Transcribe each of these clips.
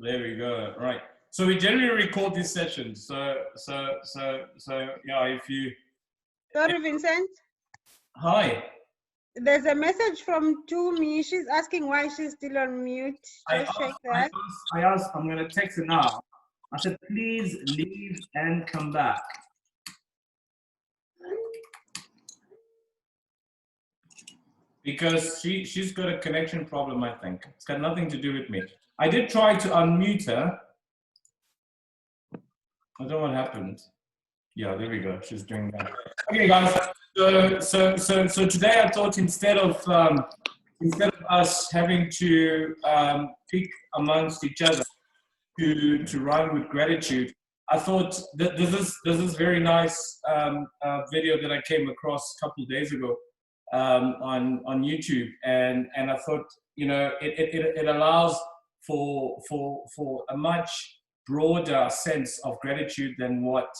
There we go. Right. So we generally record these sessions. So yeah, if you... Sorry, Vincent. Hi. There's a message from Tumi. She's asking why she's still on mute. Just check that. I asked, I'm going to text her now. I said, please leave and come back. Because she's got a connection problem, I think. It's got nothing to do with me. I did try to unmute her. I don't know what happened. Yeah, there we go. She's doing that. Okay, guys. So today I thought instead of us having to pick amongst each other to run with gratitude, I thought that this is very nice video that I came across a couple of days ago on YouTube, and I thought, you know, it allows for a much broader sense of gratitude than what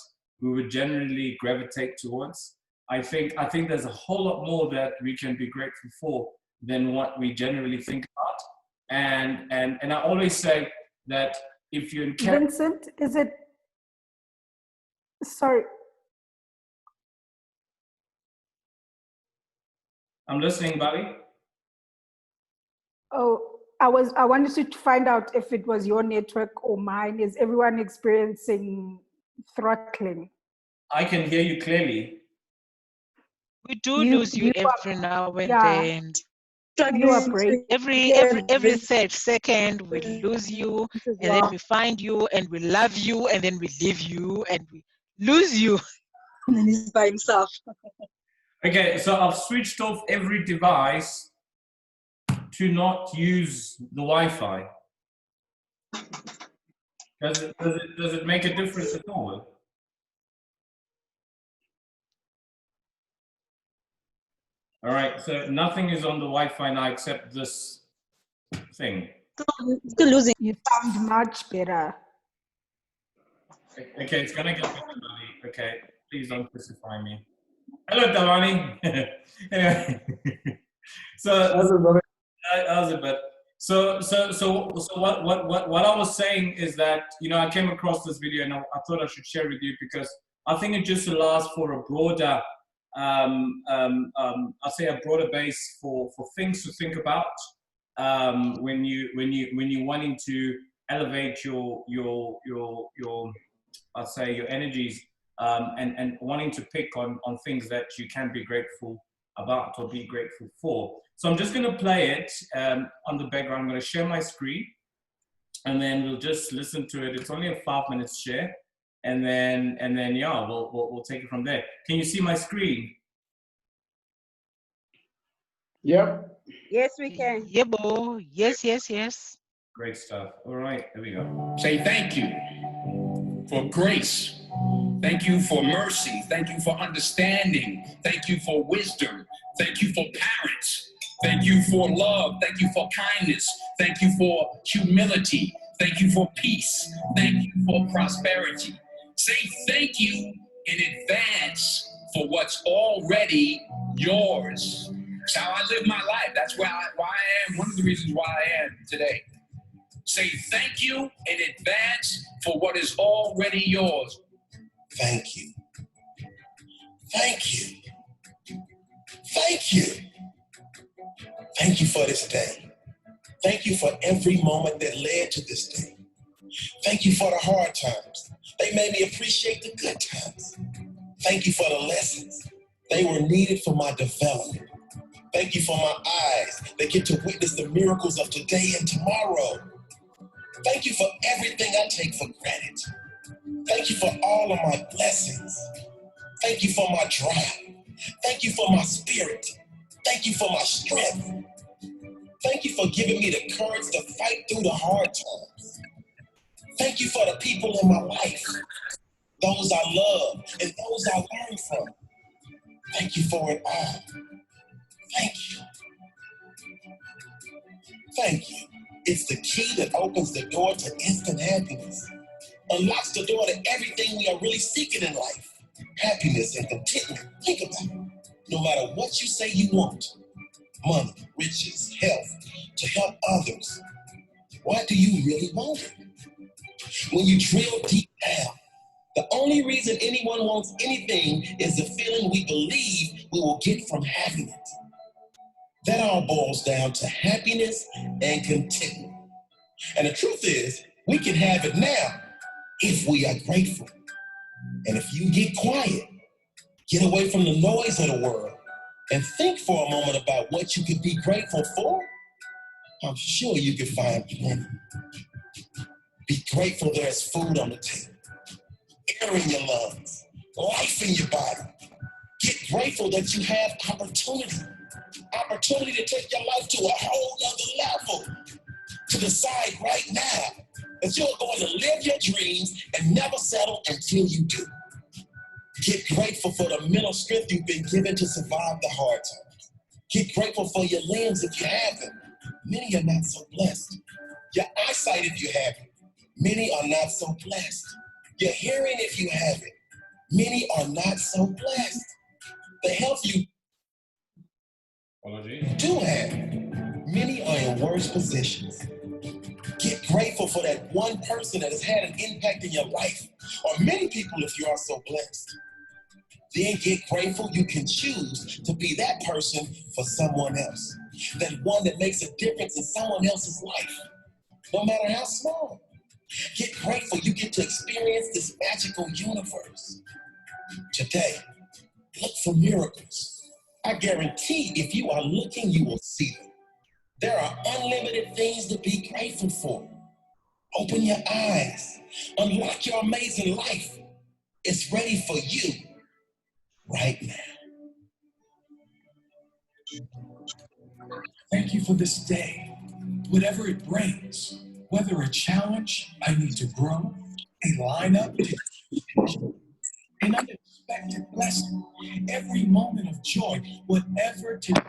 we would generally gravitate towards. I think there's a whole lot more that we can be grateful for than what we generally think about. And I always say that if you encounter... Vincent, is it... Sorry. I'm listening, buddy. Oh, I wanted to find out if it was your network or mine. Is everyone experiencing throttling? I can hear you clearly. We do lose you every now and then. You are brave. Every third second we lose you, and then we find you, and we love you, and then we leave you, and we lose you. And then he's by himself. Okay, so I've switched off every device to not use the Wi-Fi. Does it make a difference at all? All right, so nothing is on the Wi-Fi now except this thing. Still losing. You sound much better. Okay, it's gonna get better, buddy. Okay, please don't crucify me. Hello, Tawani. Anyway, so how's it, bud? So what I was saying is that, you know, I came across this video and I thought I should share with you because I think it just allows for a broader, I'll say a broader base for things to think about when you're wanting to elevate your I'll say your energies and wanting to pick on things that you can be grateful about or be grateful for. So I'm just going to play it on the background. I'm going to share my screen and then we'll just listen to it. It's only a 5-minute share. And then yeah, we'll take it from there. Can you see my screen? Yep. Yes, we can. Yeah, boy. Yes. Great stuff. All right, here we go. Say thank you for grace. Thank you for mercy. Thank you for understanding. Thank you for wisdom. Thank you for parents. Thank you for love. Thank you for kindness. Thank you for humility. Thank you for peace. Thank you for prosperity. Say thank you in advance for what's already yours. That's how I live my life. That's why I am. One of the reasons why I am today. Say thank you in advance for what is already yours. Thank you. Thank you. Thank you. Thank you for this day. Thank you for every moment that led to this day. Thank you for the hard times. They made me appreciate the good times. Thank you for the lessons. They were needed for my development. Thank you for my eyes that get to witness the miracles of today and tomorrow. Thank you for everything I take for granted. Thank you for all of my blessings. Thank you for my drive. Thank you for my spirit. Thank you for my strength. Thank you for giving me the courage to fight through the hard times. Thank you for the people in my life, those I love and those I learn from. Thank you for it all. Thank you. Thank you. It's the key that opens the door to instant happiness, unlocks the door to everything we are really seeking in life. Happiness and contentment. Think about it. No matter what you say you want, money, riches, health, to help others, why do you really want it? When you drill deep down, the only reason anyone wants anything is the feeling we believe we will get from having it. That all boils down to happiness and contentment. And the truth is, we can have it now if we are grateful. And if you get quiet, get away from the noise of the world, and think for a moment about what you could be grateful for, I'm sure you can find plenty. Be grateful there's food on the table, air in your lungs, life in your body. Get grateful that you have opportunity to take your life to a whole nother level. To decide right now that you're going to live your dreams and never settle until you do. Get grateful for the mental strength you've been given to survive the hard times. Get grateful for your limbs if you have them. Many are not so blessed. Your eyesight if you have it. Many are not so blessed. Your hearing if you have it. Many are not so blessed. The health you do have, many are in worse positions. Get grateful for that one person that has had an impact in your life, or many people if you are so blessed. Then get grateful you can choose to be that person for someone else. That one that makes a difference in someone else's life, no matter how small. Get grateful you get to experience this magical universe. Today, look for miracles. I guarantee if you are looking, you will see them. There are unlimited things to be grateful for. Open your eyes. Unlock your amazing life. It's ready for you right now. Thank you for this day, whatever it brings, whether a challenge I need to grow, a lineup to change, an unexpected blessing, every moment of joy, whatever today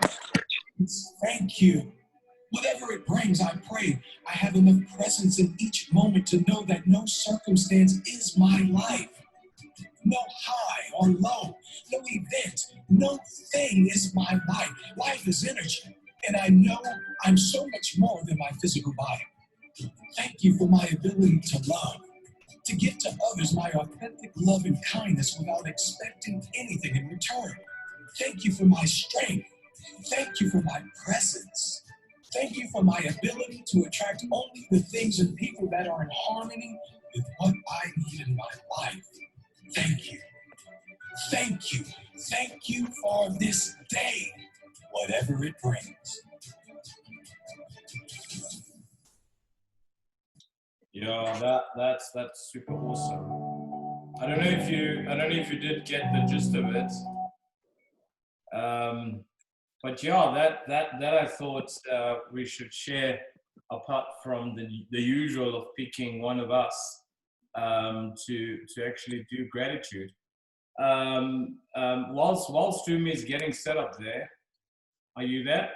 brings, thank you. Whatever it brings, I pray I have enough presence in each moment to know that no circumstance is my life. No high or low, no event, no thing is my life. Life is energy, and I know I'm so much more than my physical body. Thank you for my ability to love, to give to others my authentic love and kindness without expecting anything in return. Thank you for my strength. Thank you for my presence. Thank you for my ability to attract only the things and people that are in harmony with what I need in my life. Thank you. Thank you. Thank you for this day, whatever it brings. Yeah, that's super awesome. I don't know if you did get the gist of it. But yeah, that I thought we should share, apart from the usual of picking one of us to actually do gratitude. Whilst Tumi is getting set up there, are you there?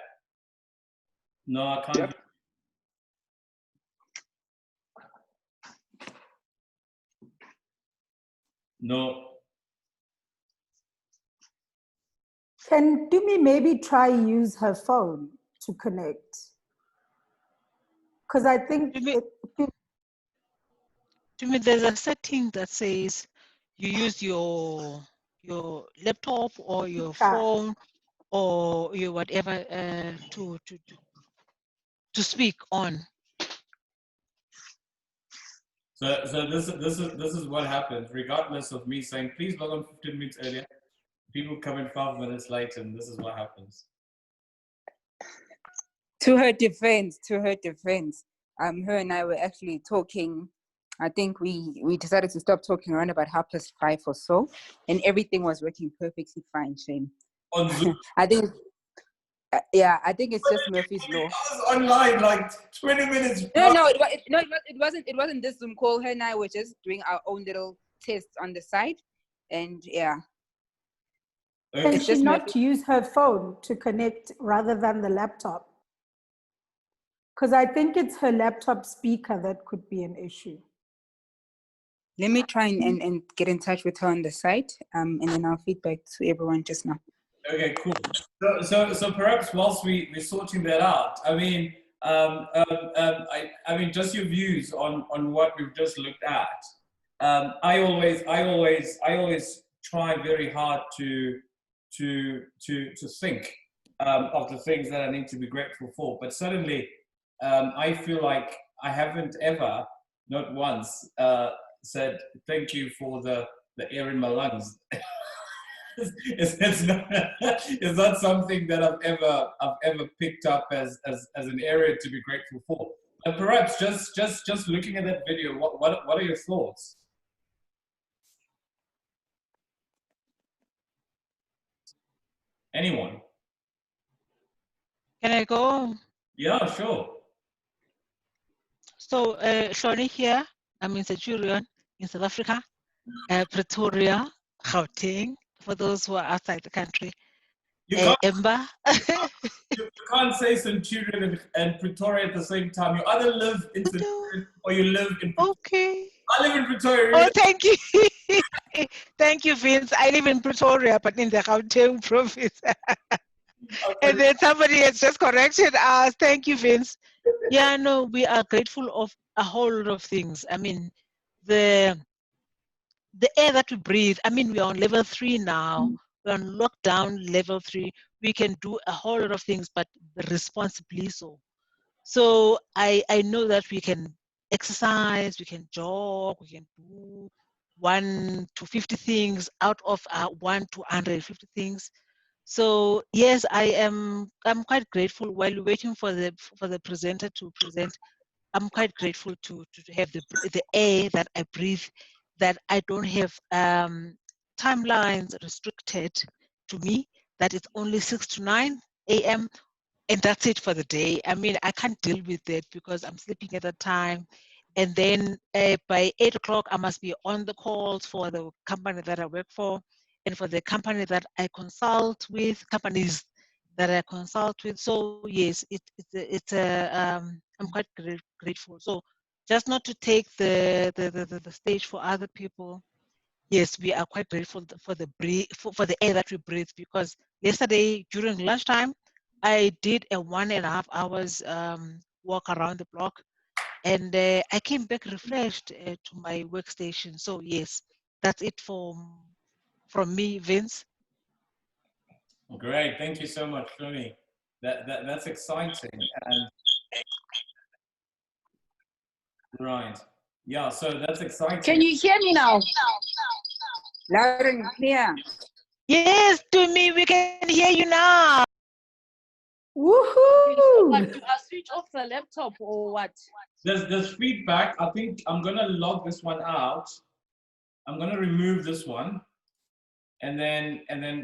No, I can't. Yep. No. Can Tumi maybe try use her phone to connect? Because I think To me, there's a setting that says you use your laptop or your phone or your whatever to speak on. So this is what happens, regardless of me saying, please log on 15 minutes earlier. People come in 5 minutes late, and this is what happens. To her defense, her and I were actually talking. I think we decided to stop talking around about 5:30 or so, and everything was working perfectly fine, Shane. On Zoom? I think, I think it's just Murphy's Law. I was online like 20 minutes. It wasn't this Zoom call. Her and I were just doing our own little tests on the side, and yeah. Can she not use her phone to connect rather than the laptop? Because I think it's her laptop speaker that could be an issue. Let me try and get in touch with her on the site, and then I'll feedback to everyone just now. Okay, cool. So perhaps whilst we're sorting that out, I mean, I mean, just your views on what we've just looked at. I always try very hard to think of the things that I need to be grateful for. But suddenly, I feel like I haven't ever, not once, said thank you for the air in my lungs. it's not something that I've ever picked up as an area to be grateful for. And perhaps just looking at that video, what are your thoughts? Anyone? Can I go? Yeah, sure. So, Shoni here. I'm in Centurion in South Africa, Pretoria, Gauteng, for those who are outside the country. You can't, Emba. you can't say Centurion and Pretoria at the same time. You either live in Centurion or you live in Pretoria. Okay. I live in Pretoria. Oh, thank you. Thank you, Vince. I live in Pretoria, but in the Gauteng province. Okay. And then somebody has just corrected us. Thank you, Vince. Yeah, no, we are grateful of a whole lot of things. I mean, the air that we breathe, I mean, we're on level 3 now. We're on lockdown level 3. We can do a whole lot of things, but responsibly so. So I know that we can exercise, we can jog, we can do 1 to 50 things out of 1 to 150 things. So yes, I'm quite grateful while waiting for the presenter to present. I'm quite grateful to have the air that I breathe, that I don't have timelines restricted to me, that it's only 6 to 9 a.m. and that's it for the day. I mean, I can't deal with that because I'm sleeping at that time. And then by 8 o'clock, I must be on the calls for the company that I work for and for the company that I consult with, companies that I consult with. So yes, I'm quite grateful. So just not to take the stage for other people. Yes, we are quite grateful for the air that we breathe, because yesterday during lunchtime, I did a 1.5 hours walk around the block, and I came back refreshed to my workstation. So yes, that's it from me, Vince. Great, thank you so much, Tony. That's exciting. And right, yeah. So that's exciting. Can you hear me now? Loud and clear. Yes, Tumi, we can hear you now. Woohoo! But do I switch off the laptop or what? There's feedback. I think I'm gonna log this one out. I'm gonna remove this one, and then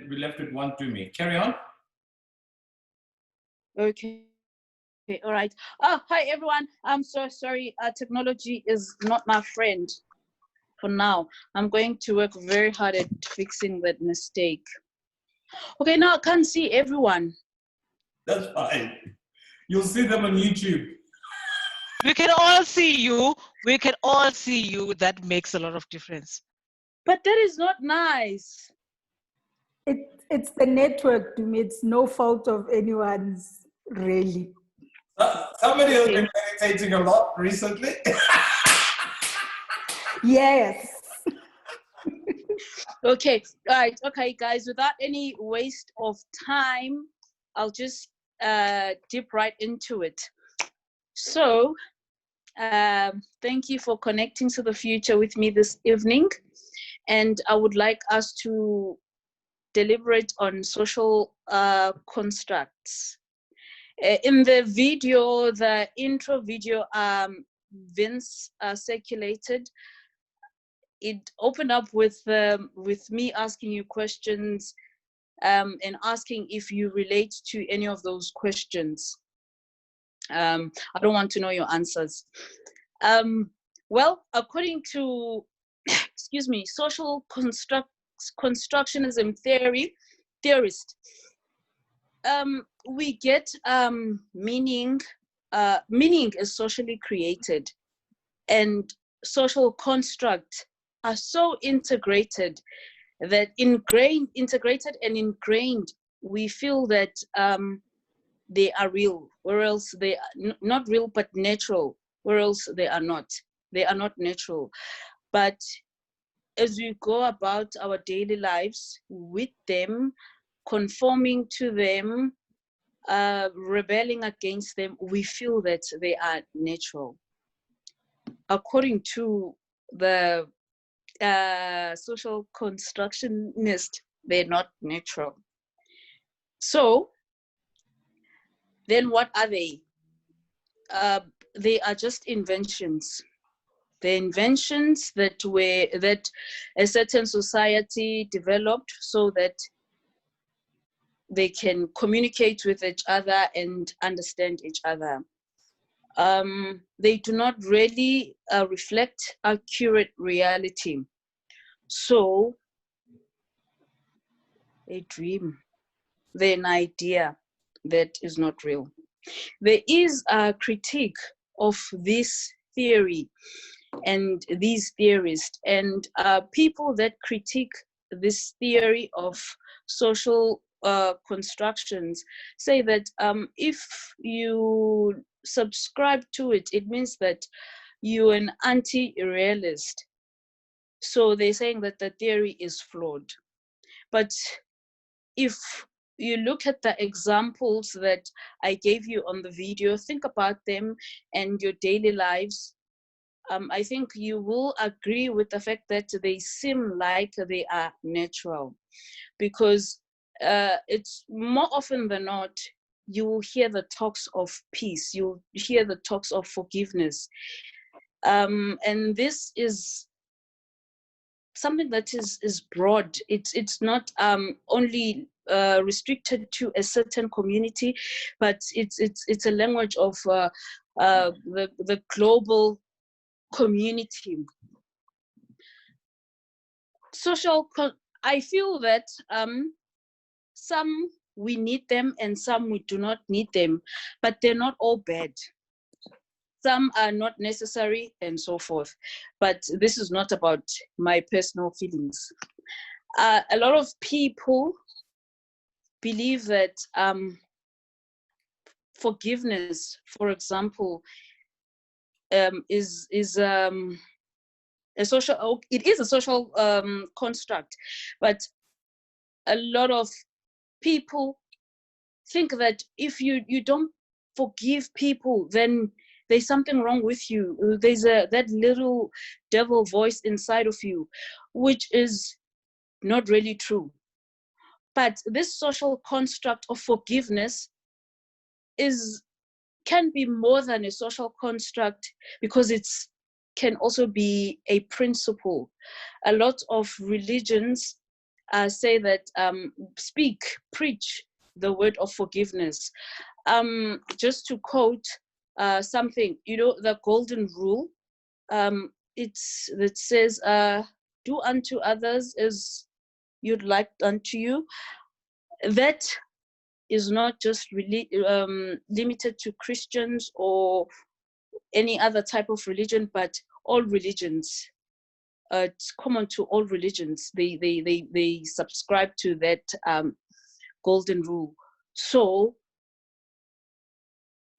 we're left with one Tumi. Carry on. Okay. Okay, all right. Oh, hi everyone. I'm so sorry. Technology is not my friend for now. I'm going to work very hard at fixing that mistake. Okay, now I can't see everyone. That's fine. You'll see them on YouTube. We can all see you. We can all see you. That makes a lot of difference. But that is not nice. It's the network, Tumi. It's no fault of anyone's, really. Somebody has been meditating a lot recently. Yes. Okay, all right. Okay, guys, without any waste of time, I'll just dip right into it. So, thank you for connecting to the future with me this evening. And I would like us to deliberate on social constructs. In the video, the intro video Vince circulated, it opened up with me asking you questions and asking if you relate to any of those questions. I don't want to know your answers. Well, according to, excuse me, social constructionism theorist, we get meaning. Meaning is socially created, and social constructs are so integrated that integrated and ingrained, we feel that they are real, or else they are not real but natural, or else they are not. They are not natural. But as we go about our daily lives with them, conforming to them, rebelling against them, we feel that they are natural. According to the social constructionist, they're not natural. So then what are they? They are just inventions. The inventions that a certain society developed so that they can communicate with each other and understand each other. They do not really reflect accurate reality. So a dream, they're an idea that is not real. There is a critique of this theory and these theorists, and people that critique this theory of social constructions say that if you subscribe to it, it means that you're an anti-realist. So they're saying that the theory is flawed. But if you look at the examples that I gave you on the video, think about them and your daily lives, I think you will agree with the fact that they seem like they are natural, because it's more often than not, you will hear the talks of peace, you'll hear the talks of forgiveness. And this is something that is broad. It's not only restricted to a certain community, but it's a language of the global community. I feel that some we need them and some we do not need them, but they're not all bad. Some are not necessary and so forth. But this is not about my personal feelings. A lot of people believe that forgiveness, for example, is a social. It is a social construct, but a lot of people think that if you don't forgive people, then there's something wrong with you. There's that little devil voice inside of you, which is not really true. But this social construct of forgiveness can be more than a social construct, because it can also be a principle. A lot of religions say that preach the word of forgiveness. Just to quote something, the golden rule, that says, do unto others as you'd like unto you. That is not just really limited to Christians or any other type of religion, but all religions. It's common to all religions. They subscribe to that golden rule. So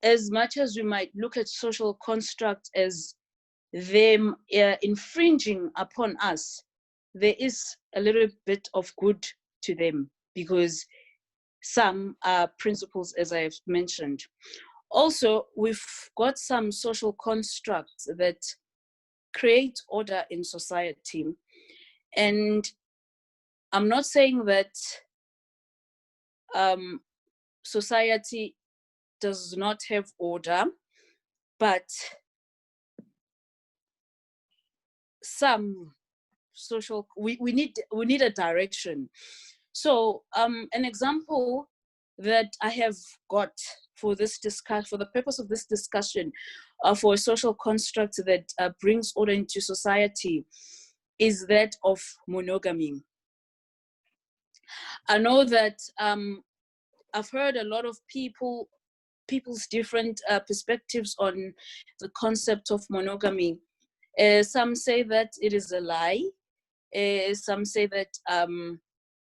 as much as we might look at social constructs as them infringing upon us, there is a little bit of good to them, because some are principles, as I have mentioned. Also, we've got some social constructs that create order in society. And I'm not saying that society does not have order, but some social, we need a direction. So an example that I have got for the purpose of this discussion, for a social construct that brings order into society, is that of monogamy. I know that I've heard a lot of people's different perspectives on the concept of monogamy. Some say that it is a lie. Some say that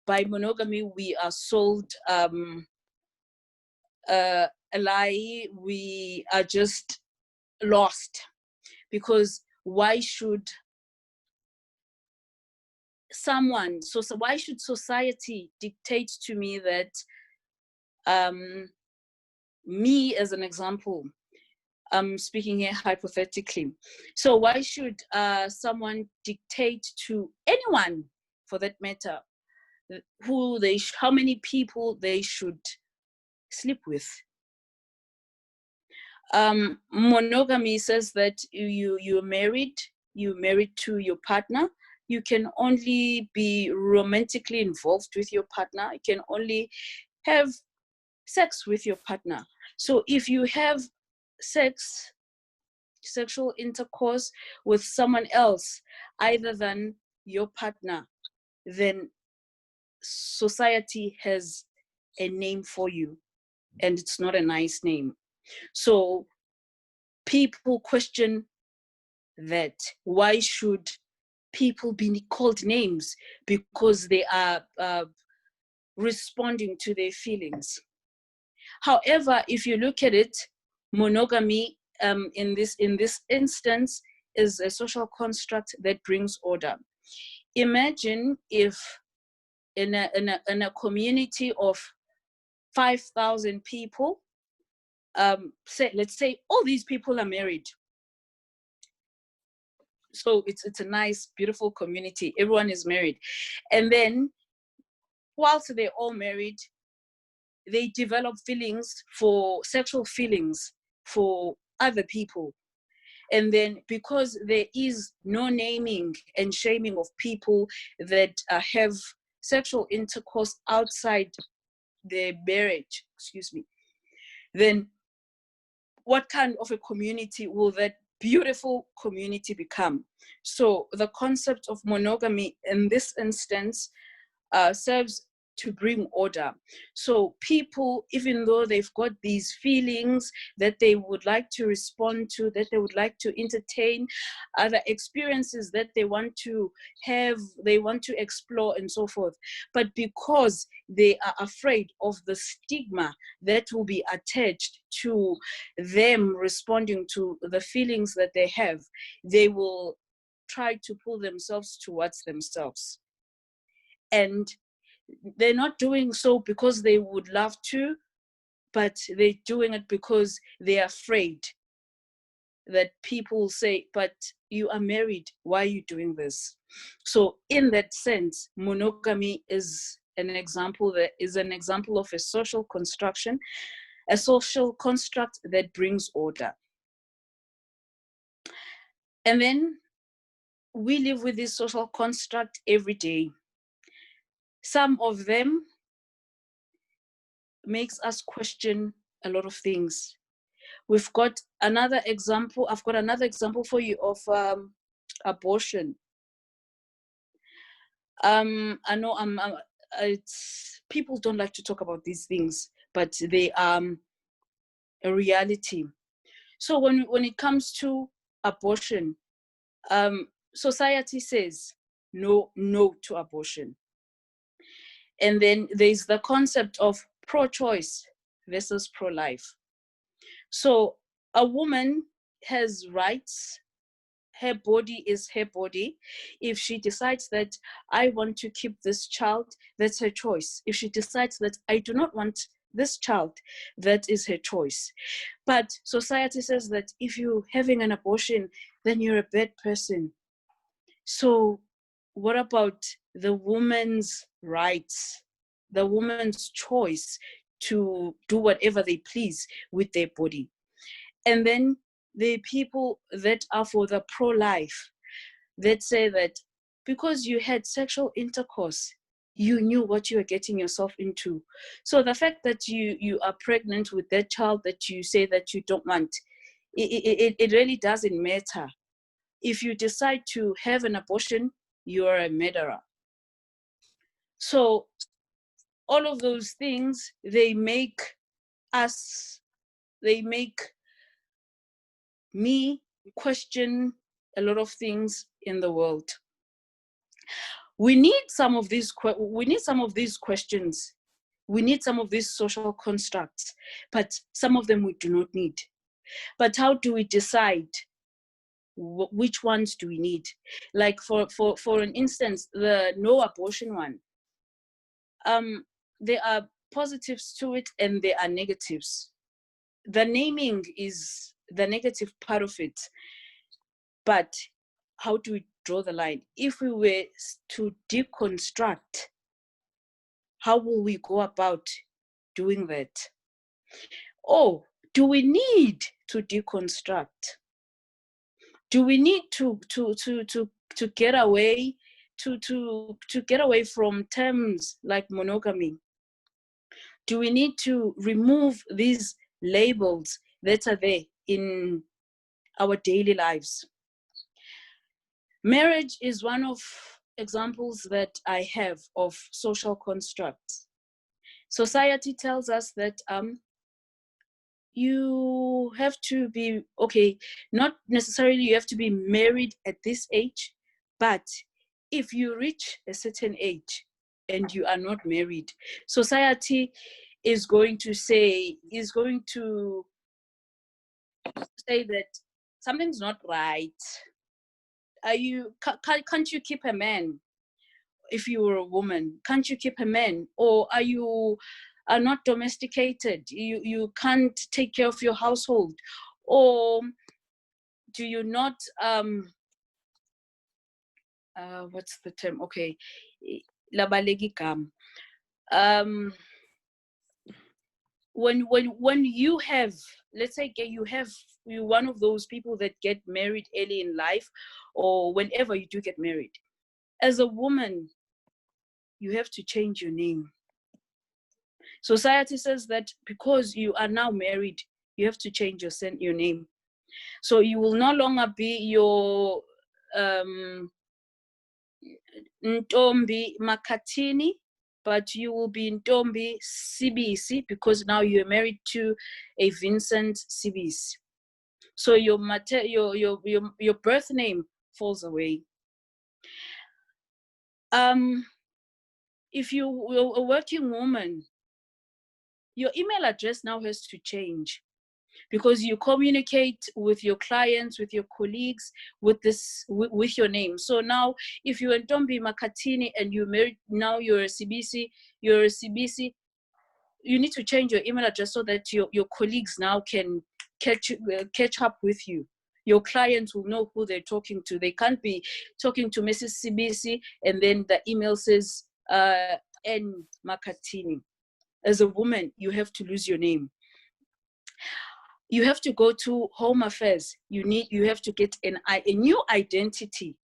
by monogamy we are sold a lie, we are just lost. Because why should why should society dictate to me that, me as an example, I'm speaking here hypothetically. So why should someone dictate to anyone, for that matter, how many people they should sleep with? Monogamy says that you're married to your partner. You can only be romantically involved with your partner. You can only have sex with your partner. So if you have sexual intercourse with someone else other than your partner, then society has a name for you, and it's not a nice name. So people question that. Why should people be called names? Because they are responding to their feelings. However, if you look at it, monogamy in this instance is a social construct that brings order. Imagine if in a community of 5,000 people, let's say all these people are married. So it's a nice, beautiful community. Everyone is married. And then whilst they're all married, they develop sexual feelings for other people. And then because there is no naming and shaming of people that have sexual intercourse outside their marriage, then what kind of a community will that beautiful community become? So the concept of monogamy in this instance serves to bring order. So people, even though they've got these feelings that they would like to respond to, that they would like to entertain, other experiences that they want to have, they want to explore and so forth, but because they are afraid of the stigma that will be attached to them responding to the feelings that they have, they will try to pull themselves towards themselves. And they're not doing so because they would love to, but they're doing it because they're afraid that people say, but you are married, why are you doing this? So in that sense, monogamy is an example of a social construction, a social construct that brings order. And then we live with this social construct every day. Some of them makes us question a lot of things. We've got another example. I've got another example for you of abortion. I know people don't like to talk about these things, but they are a reality. So when it comes to abortion, society says no to abortion. And then there's the concept of pro-choice versus pro-life. So a woman has rights. Her body is her body. If she decides that I want to keep this child, that's her choice. If she decides that I do not want this child, that is her choice. But society says that if you're having an abortion, then you're a bad person. So what about the woman's rights, the woman's choice to do whatever they please with their body? And then the people that are for the pro-life, that say that because you had sexual intercourse, you knew what you were getting yourself into. So the fact that you are pregnant with that child that you say that you don't want, it really doesn't matter. If you decide to have an abortion, you are a murderer. So all of those things, they make me question a lot of things in the world. We need some of these questions We need some of these social constructs, but some of them we do not need. But how do we decide which ones do we need? Like for an instance, the no abortion one, there are positives to it and there are negatives. The naming is the negative part of it, but how do we draw the line? If we were to deconstruct, how will we go about doing that? Or do we need to deconstruct? Do we need to get away to get away from terms like monogamy? Do we need to remove these labels that are there in our daily lives? Marriage is one of examples that I have of social constructs. Society tells us that you have to be, okay, not necessarily you have to be married at this age, but if you reach a certain age and you are not married, society is going to say that something's not right. Can't you keep a man? If you were a woman, can't you keep a man? Or are not domesticated? You can't take care of your household? Or do you not what's the term? Okay, when you have, let's say you're one of those people that get married early in life, or whenever you do get married, as a woman, you have to change your name. Society says that because you are now married, you have to change your name. So you will no longer be your Ntombi Makatini, but you will be Ntombi Sibisi, because now you're married to a Vincent Sibisi. So your birth name falls away. If you're a working woman, your email address now has to change, because you communicate with your clients, with your colleagues, with your name. So now, if you're Ntombi Makatini and you're married, now you're a CBC, you need to change your email address so that your colleagues now can catch up with you. Your clients will know who they're talking to. They can't be talking to Mrs. CBC and then the email says N Makatini. As a woman, you have to lose your name. You have to go to Home Affairs. You have to get a new identity,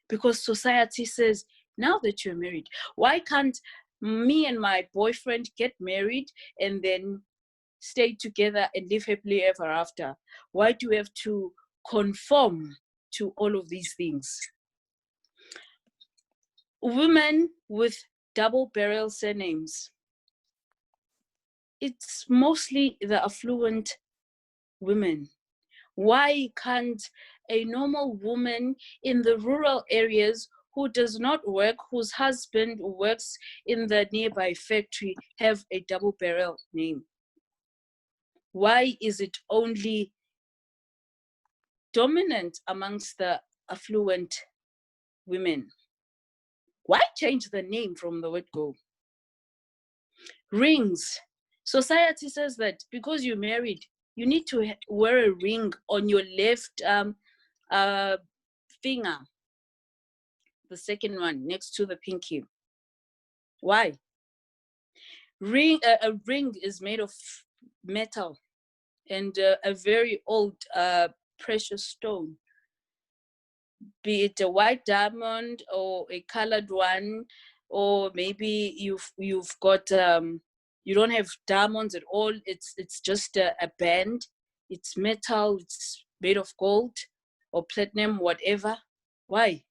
because society says, now that you're married, why can't me and my boyfriend get married and then stay together and live happily ever after? Why do we have to conform to all of these things? Women with double barrel surnames, it's mostly the affluent women. Why can't a normal woman in the rural areas who does not work, whose husband works in the nearby factory, have a double barrel name? Why is it only dominant amongst the affluent women? Why change the name from the word go? Rings. Society says that because you're married, you need to wear a ring on your left finger, the second one next to the pinky. Why? A ring is made of metal and a very old precious stone, be it a white diamond or a colored one, or maybe you've got you don't have diamonds at all. It's just a band. It's metal. It's made of gold or platinum, whatever. Why?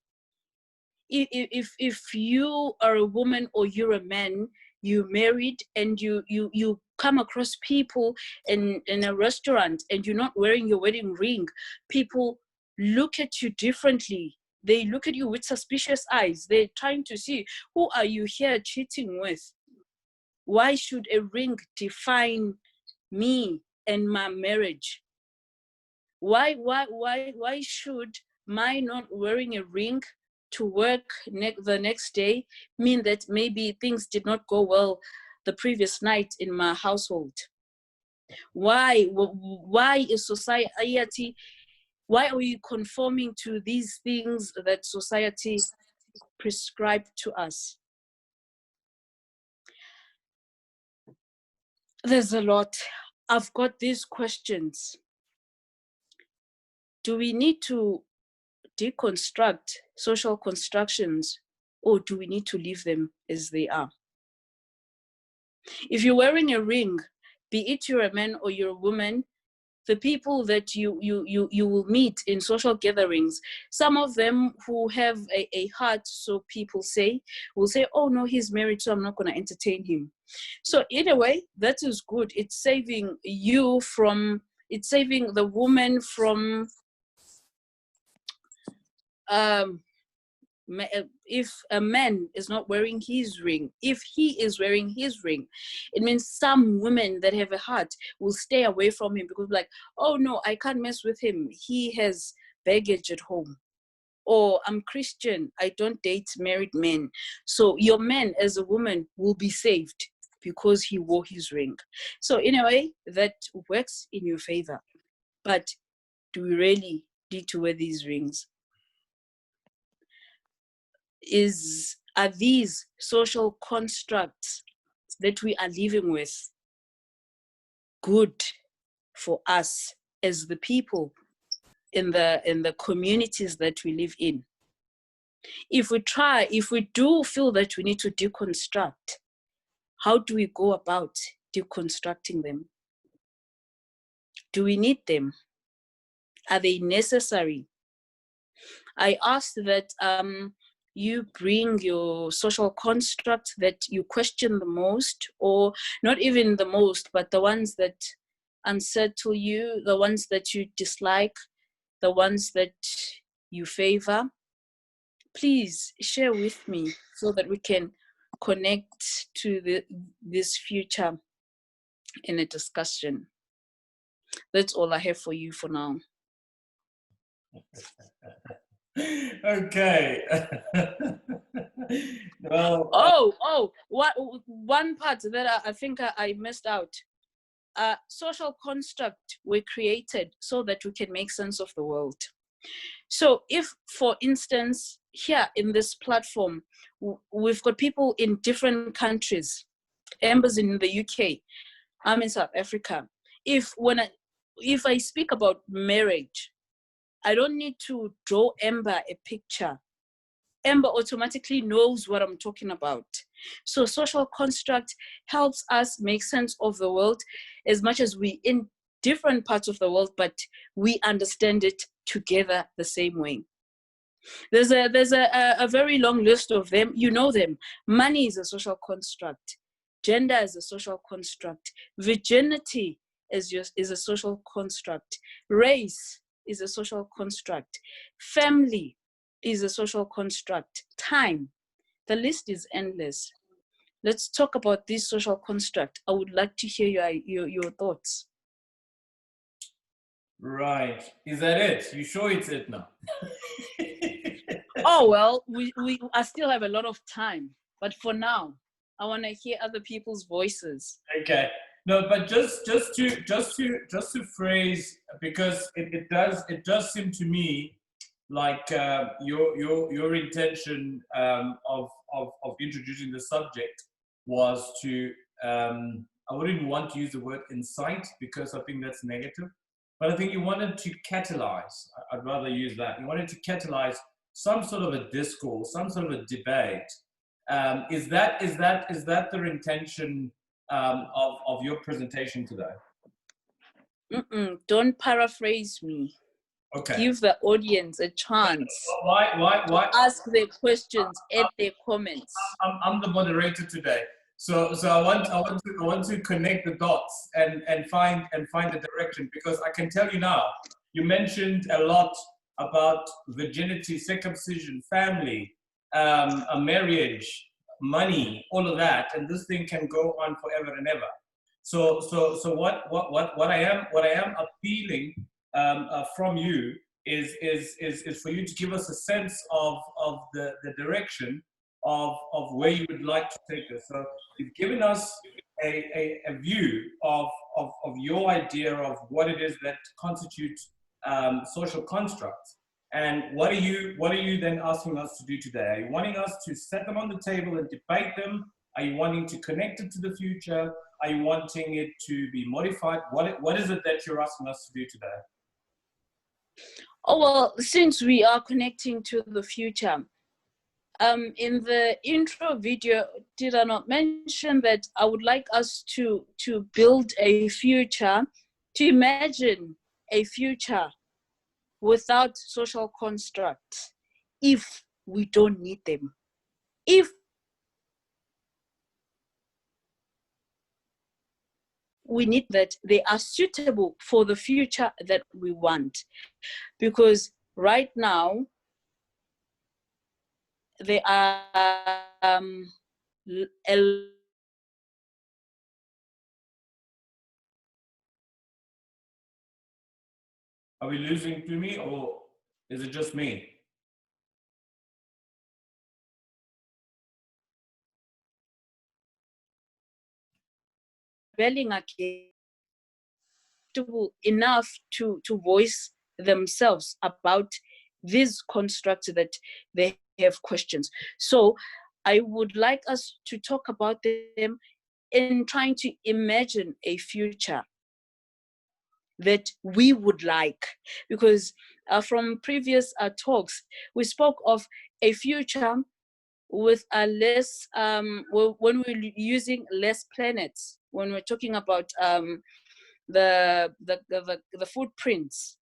If you are a woman or you're a man, you married and you come across people in a restaurant and you're not wearing your wedding ring, people look at you differently. They look at you with suspicious eyes. They're trying to see, who are you here cheating with? Why should a ring define me and my marriage? Why should my not wearing a ring to work the next day mean that maybe things did not go well the previous night in my household? Why is society, why are we conforming to these things that society prescribed to us? There's a lot. I've got these questions. Do we need to deconstruct social constructions, or do we need to leave them as they are? If you're wearing a ring, be it you're a man or you're a woman, the people that you will meet in social gatherings, some of them who have a heart, so people say, will say, oh no, he's married, so I'm not going to entertain him. So either way, that is good. It's saving you from, it's saving the woman from, if a man is not wearing his ring, if he is wearing his ring, it means some women that have a heart will stay away from him because like, oh no, I can't mess with him, he has baggage at home. Or I'm Christian, I don't date married men. So your man as a woman will be saved because he wore his ring. So in a way, that works in your favor. But do we really need to wear these rings? Are these social constructs that we are living with good for us as the people in the communities that we live in? If we do feel that we need to deconstruct, how do we go about deconstructing them? Do we need them? Are they necessary? I asked that you bring your social construct that you question the most, or not even the most, but the ones that unsettle you, the ones that you dislike, the ones that you favor. Please share with me so that we can connect to this future in a discussion. That's all I have for you for now. Okay. Well, one part that I think I missed out. Social construct were created so that we can make sense of the world. So if, for instance, here in this platform, we've got people in different countries. Amber's in the UK, I'm in South Africa. If I speak about marriage, I don't need to draw Amber a picture. Amber automatically knows what I'm talking about. So social construct helps us make sense of the world as much as we in different parts of the world, but we understand it together the same way. There's a very long list of them. You know them. Money is a social construct. Gender is a social construct. Virginity is a social construct. Race is a social construct. Family is a social construct. Time, the list is endless. Let's talk about this social construct. I would like to hear your thoughts. Right. Is that it? You sure it's it now? Oh, well, I still have a lot of time. But for now, I want to hear other people's voices. Okay. No, but just to phrase, because it does seem to me like your intention of introducing the subject was to I wouldn't want to use the word incite because I think that's negative, but I think you wanted to catalyze. I'd rather use that. You wanted to catalyze some sort of a discourse, some sort of a debate. Is that the intention of your presentation today? Don't paraphrase me. Okay. Give the audience a chance. Why? Ask their questions, add their comments. I'm the moderator today, so I want to connect the dots and find the direction, because I can tell you now, you mentioned a lot about virginity, circumcision, family, a marriage, money, all of that, and this thing can go on forever and ever. So what I am appealing from you is for you to give us a sense of the direction of where you would like to take this. So you've given us a view of your idea of what it is that constitutes social constructs. And what are you then asking us to do today? Are you wanting us to set them on the table and debate them? Are you wanting to connect it to the future? Are you wanting it to be modified? What is it that you're asking us to do today? Oh, well, since we are connecting to the future, in the intro video, did I not mention that I would like us to build a future, to imagine a future without social constructs, if we don't need them, if we need that they are suitable for the future that we want. Because right now, they are Are we losing Tumi, or is it just me? rebelling against enough to voice themselves about these constructs that they have questions. So I would like us to talk about them in trying to imagine a future that we would like, because from previous talks we spoke of a future with a less when we're using less planets, when we're talking about the footprints.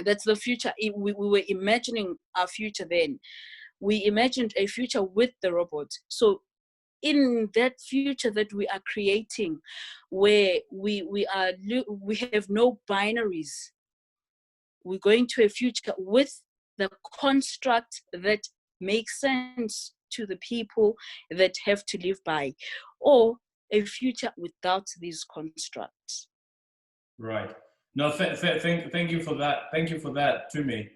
That's the future. We were imagining our future then. We imagined a future with the robots. So in that future that we are creating, where we have no binaries, we're going to a future with the construct that makes sense to the people that have to live by, or a future without these constructs. Right. No, thank you for that. Thank you for that, Tumi.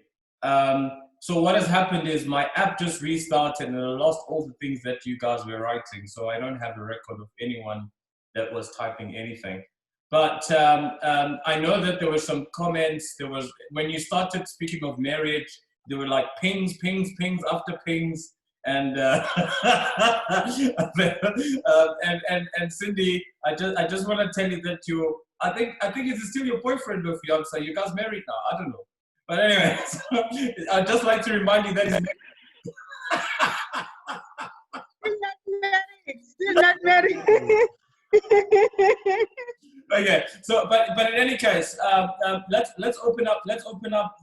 So what has happened is my app just restarted and I lost all the things that you guys were writing. So I don't have a record of anyone that was typing anything. But I know that there were some comments. There was, when you started speaking of marriage, there were like pings after pings. And and Cindy, I just want to tell you that I think it's still your boyfriend or fiance. You guys married now? I don't know. But anyway, so I'd just like to remind you that Still not married. Okay, so but in any case, let's open up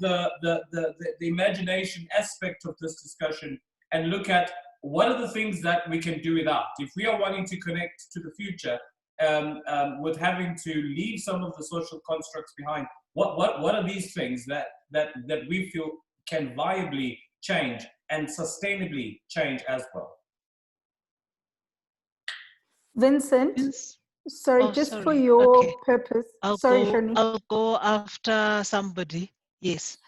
the imagination aspect of this discussion and look at what are the things that we can do without. If we are wanting to connect to the future, with having to leave some of the social constructs behind, what are these things that we feel can viably change and sustainably change as well? Vincent, sorry, for your purpose. I'll go after somebody. Yes.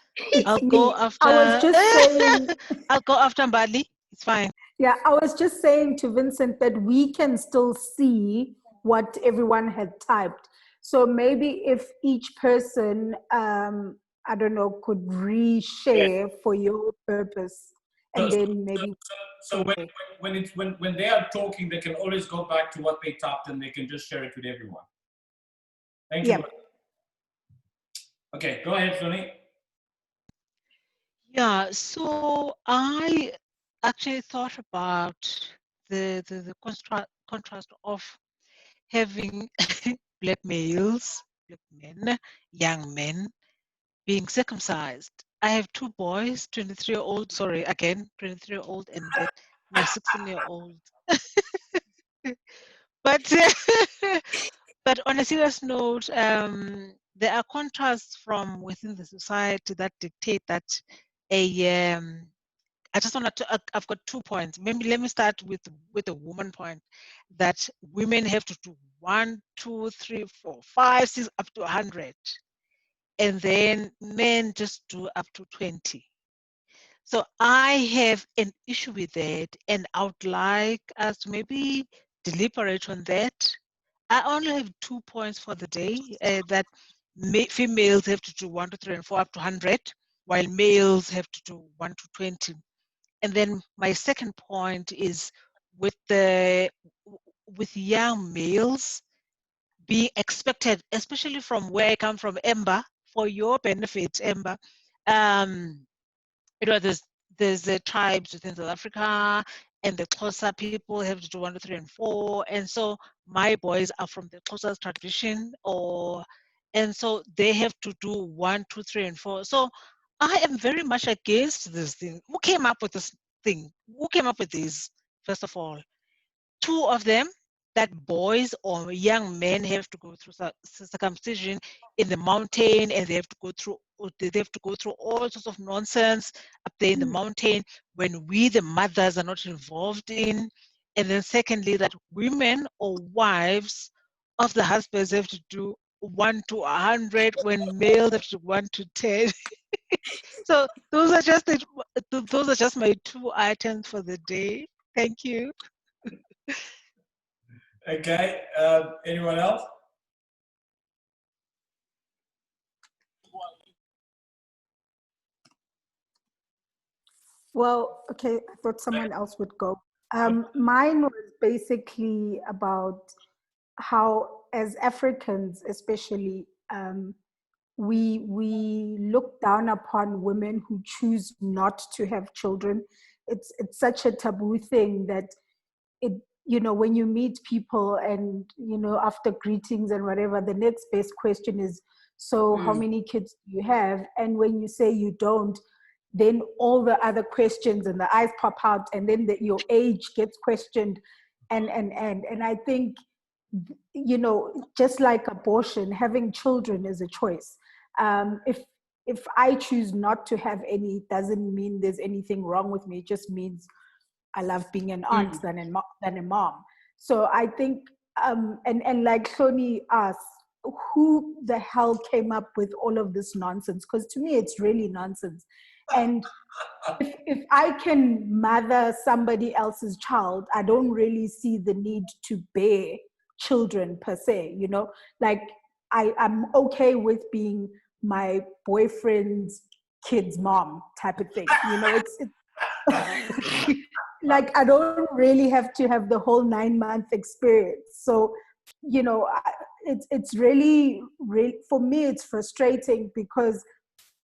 I'll Me. go after. I was just saying. I'll go after Mbali. It's fine. Yeah, I was just saying to Vincent that we can still see what everyone had typed. So maybe if each person, I don't know, could reshare for your purpose, and then maybe. So when they are talking, they can always go back to what they typed and they can just share it with everyone. Thank you. Okay, go ahead, Sonny. Yeah, so I actually thought about the contrast of having black males, black men, young men being circumcised. I have two boys, 23-year-old, sorry, again, 23-year-old, and my 16-year-old. But on a serious note, there are contrasts from within the society that dictate that a I just wanted to, I've got 2 points. Maybe let me start with the woman point, that women have to do 1, 2, 3, 4, 5, 6, up to 100. And then men just do up to 20. So I have an issue with that, and I would like us to maybe deliberate on that. I only have 2 points for the day, that females have to do 1 to 3 and 4 up to 100, while males have to do 1 to 20. And then my second point is with young males being expected, especially from where I come from, Ember, for your benefit, Ember. There's the tribes within South Africa, and the Xhosa people have to do 1 to 3 and 4. And so my boys are from the Xhosa tradition, and so they have to do 1, 2, 3 and 4. So I am very much against this thing. Who came up with this thing? Who came up with this, first of all? 2 of them, that boys or young men have to go through circumcision in the mountain, and they have to go through all sorts of nonsense up there in the mountain, when we, the mothers, are not involved in. And then secondly, that women or wives of the husbands have to do 1 to 100, when males have to do 1 to 10. So those are just my 2 items for the day. Thank you. Okay, anyone else? Well, okay, I thought someone else would go. Mine was basically about how, as Africans especially, we look down upon women who choose not to have children. It's such a taboo thing that when you meet people and, after greetings and whatever, the next best question is, so how many kids do you have? And when you say you don't, then all the other questions and the eyes pop out, and then your age gets questioned. And I think, just like abortion, having children is a choice. If I choose not to have any, it doesn't mean there's anything wrong with me. It just means I love being an aunt than a mom. So I think, and like Shoni asked, who the hell came up with all of this nonsense? Because to me, it's really nonsense. And if I can mother somebody else's child, I don't really see the need to bear children per se, like I'm okay with being my boyfriend's kid's mom type of thing. It's like, I don't really have to have the whole 9-month experience. So, it's really, for me, it's frustrating, because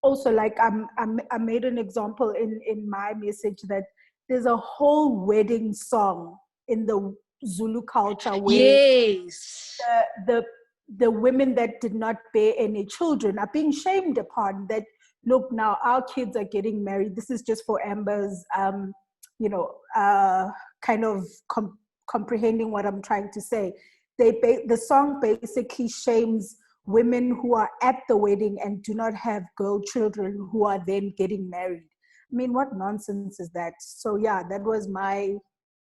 also, like, I made an example in my message that there's a whole wedding song in the Zulu culture where the women that did not bear any children are being shamed upon. That, look, now our kids are getting married. This is just for Amber's, kind of comprehending what I'm trying to say. The song basically shames women who are at the wedding and do not have girl children who are then getting married. I mean, what nonsense is that? So yeah, that was my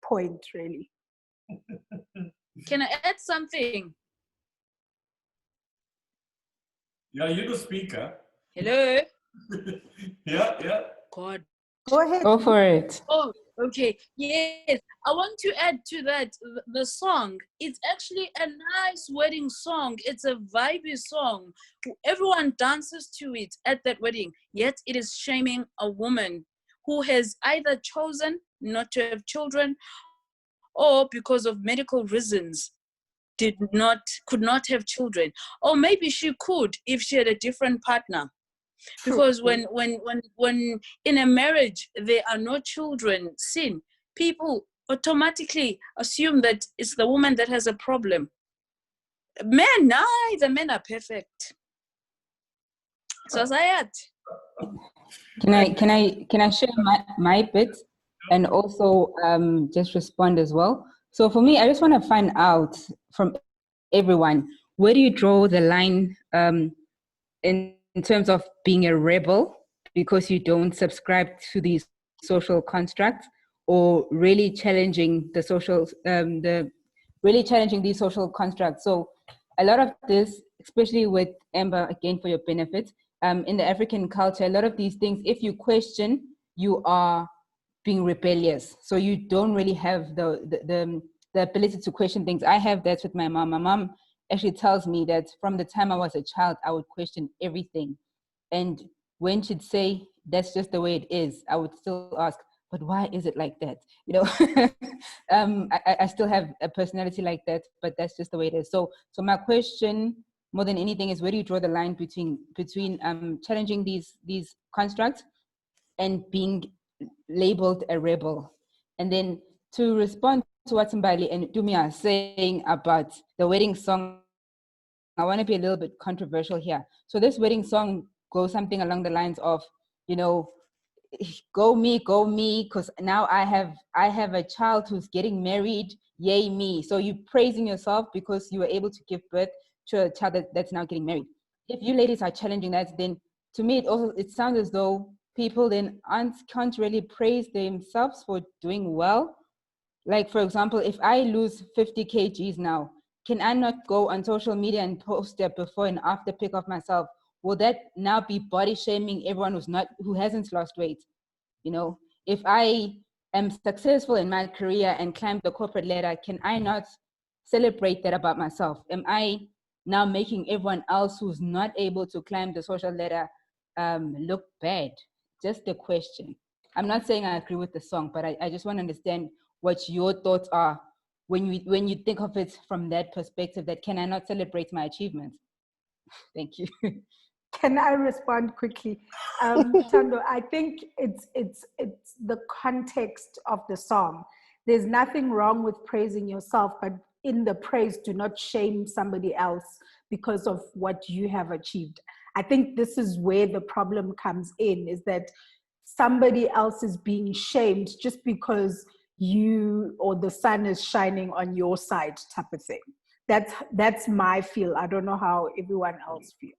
point, really. Can I add something? Yeah, you're the speaker. Hello? Yeah. God. Go ahead. Go for it. Oh, okay. Yes. I want to add to that, the song. It's actually a nice wedding song. It's a vibey song. Everyone dances to it at that wedding. Yet it is shaming a woman who has either chosen not to have children, or because of medical reasons could not have children. Or maybe she could if she had a different partner. Because when in a marriage there are no children seen, people automatically assume that it's the woman that has a problem. Men, the men are perfect. So Zayat. Can I share my bit and also just respond as well? So for me, I just want to find out from everyone, where do you draw the line in terms of being a rebel because you don't subscribe to these social constructs, or really challenging the social, really challenging these social constructs. So a lot of this, especially with Amber, again, for your benefit, in the African culture, a lot of these things, if you question, you are being rebellious. So you don't really have the ability to question things. I have that with my mom. My mom actually tells me that from the time I was a child, I would question everything. And when she'd say, that's just the way it is, I would still ask, but why is it like that? You know, I still have a personality like that, but that's just the way it is. So my question, more than anything, is where do you draw the line between challenging these constructs and being labeled a rebel? And then to respond to what Mbali and Tumi are saying about the wedding song, I want to be a little bit controversial here. So this wedding song goes something along the lines of, you know, go me, because now I have a child who's getting married, yay me. So you're praising yourself because you were able to give birth to a child that's now getting married. If you ladies are challenging that, then to me it sounds as though people then can't really praise themselves for doing well. Like, for example, if I lose 50 kgs now, can I not go on social media and post a before and after pic of myself? Will that now be body shaming everyone who hasn't lost weight? You know, if I am successful in my career and climb the corporate ladder, can I not celebrate that about myself? Am I now making everyone else who's not able to climb the social ladder look bad? Just a question. I'm not saying I agree with the song, but I just want to understand what your thoughts are when you think of it from that perspective, that can I not celebrate my achievements? Thank you. Can I respond quickly? Tando, I think it's the context of the song. There's nothing wrong with praising yourself, but in the praise, do not shame somebody else because of what you have achieved. I think this is where the problem comes in, is that somebody else is being shamed just because you or the sun is shining on your side, type of thing. That's my feel. I don't know how everyone else feels.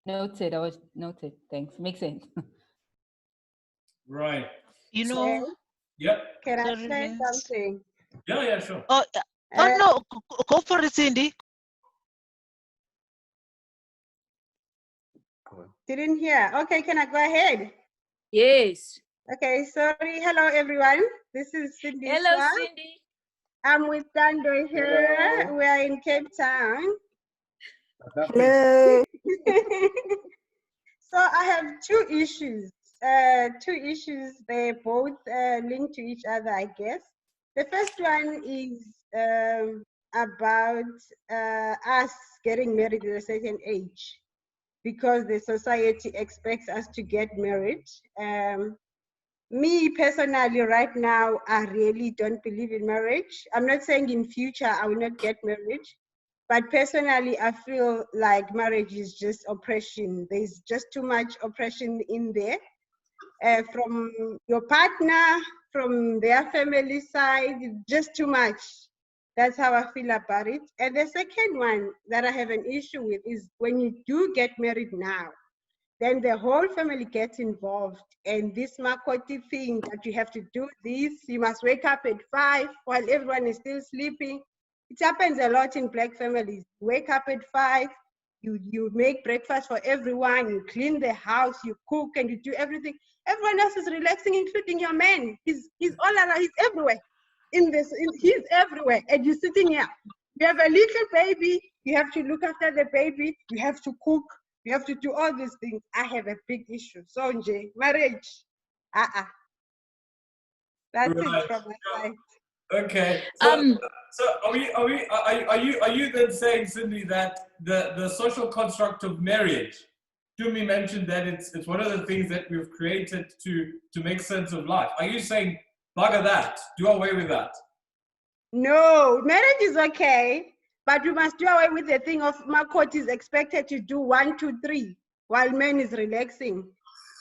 Noted. I was noted. Thanks. Makes sense. Right. You know. Yep. Can I Sorry, say Vince. something? Yeah, sure. Oh no, go for it, Cindy. Didn't hear. Okay, can I go ahead? Yes. Okay, sorry. Hello, everyone. This is Cindy. Hello, Cindy. I'm with Dando here. Hello. We are in Cape Town. Hello. So I have two issues. They both linked to each other, I guess. The first one is about us getting married at a certain age, because the society expects us to get married. Me personally, right now, I really don't believe in marriage. I'm not saying in future I will not get married, but personally, I feel like marriage is just oppression. There's just too much oppression in there, from your partner, from their family side, just too much. That's how I feel about it. And the second one that I have an issue with is when you do get married now, then the whole family gets involved. And this Makoti thing that you have to do this, you must wake up at 5 while everyone is still sleeping. It happens a lot in Black families. Wake up at 5, you make breakfast for everyone, you clean the house, you cook, and you do everything. Everyone else is relaxing, including your man. He's all around, he's everywhere. He's everywhere, and you're sitting here. You have a little baby, you have to look after the baby, you have to cook, you have to do all these things. I have a big issue. So, Nje, marriage, that's it from my side. Okay. So are you then saying, Cindy, that the social construct of marriage, Tumi mentioned that it's one of the things that we've created to make sense of life. Are you saying, bugger that, do away with that? No, marriage is okay, but we must do away with the thing of Makoti is expected to do 1, 2, 3 while man is relaxing.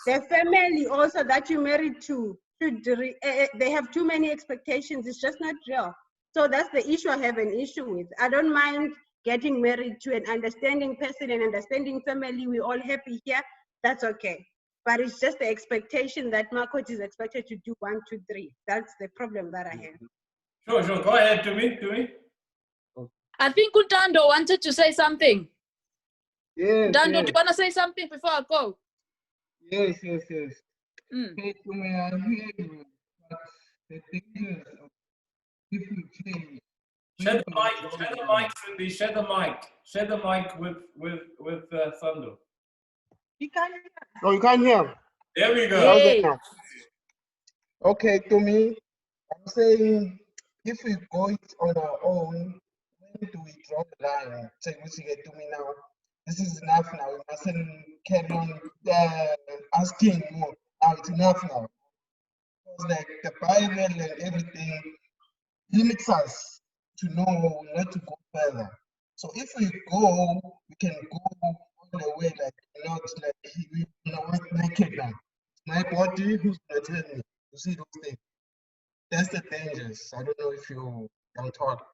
The family also that you married to, they have too many expectations. It's just not real. So that's the issue I have an issue with. I don't mind getting married to an understanding person, an understanding family. We're all happy here. That's okay. but it's just the expectation that Makoti is expected to do 1, 2, 3. That's the problem that I have. Sure. Go ahead, Tumi. I think Utando wanted to say something. Yes, Utando, yes. do you want to say something before I go? Yes. Mm. Hey, Tumi, I hear you, but the thing is, if we change, Share the mic, Cindy. Share the mic with Thunder. You can't. Oh, you can't hear? There we go. Yay. Okay, Tumi, I'm saying if we go it on our own, when do we draw the line? Say, we get Tumi now. This is enough now. We mustn't carry on asking more. Now it's enough now. Because like the Bible and everything limits us to know not to go further. So if we go, we can go all the way, like not like we work naked now. My body, who's gonna tell me? You see those things? That's the dangers. I don't know if you can talk.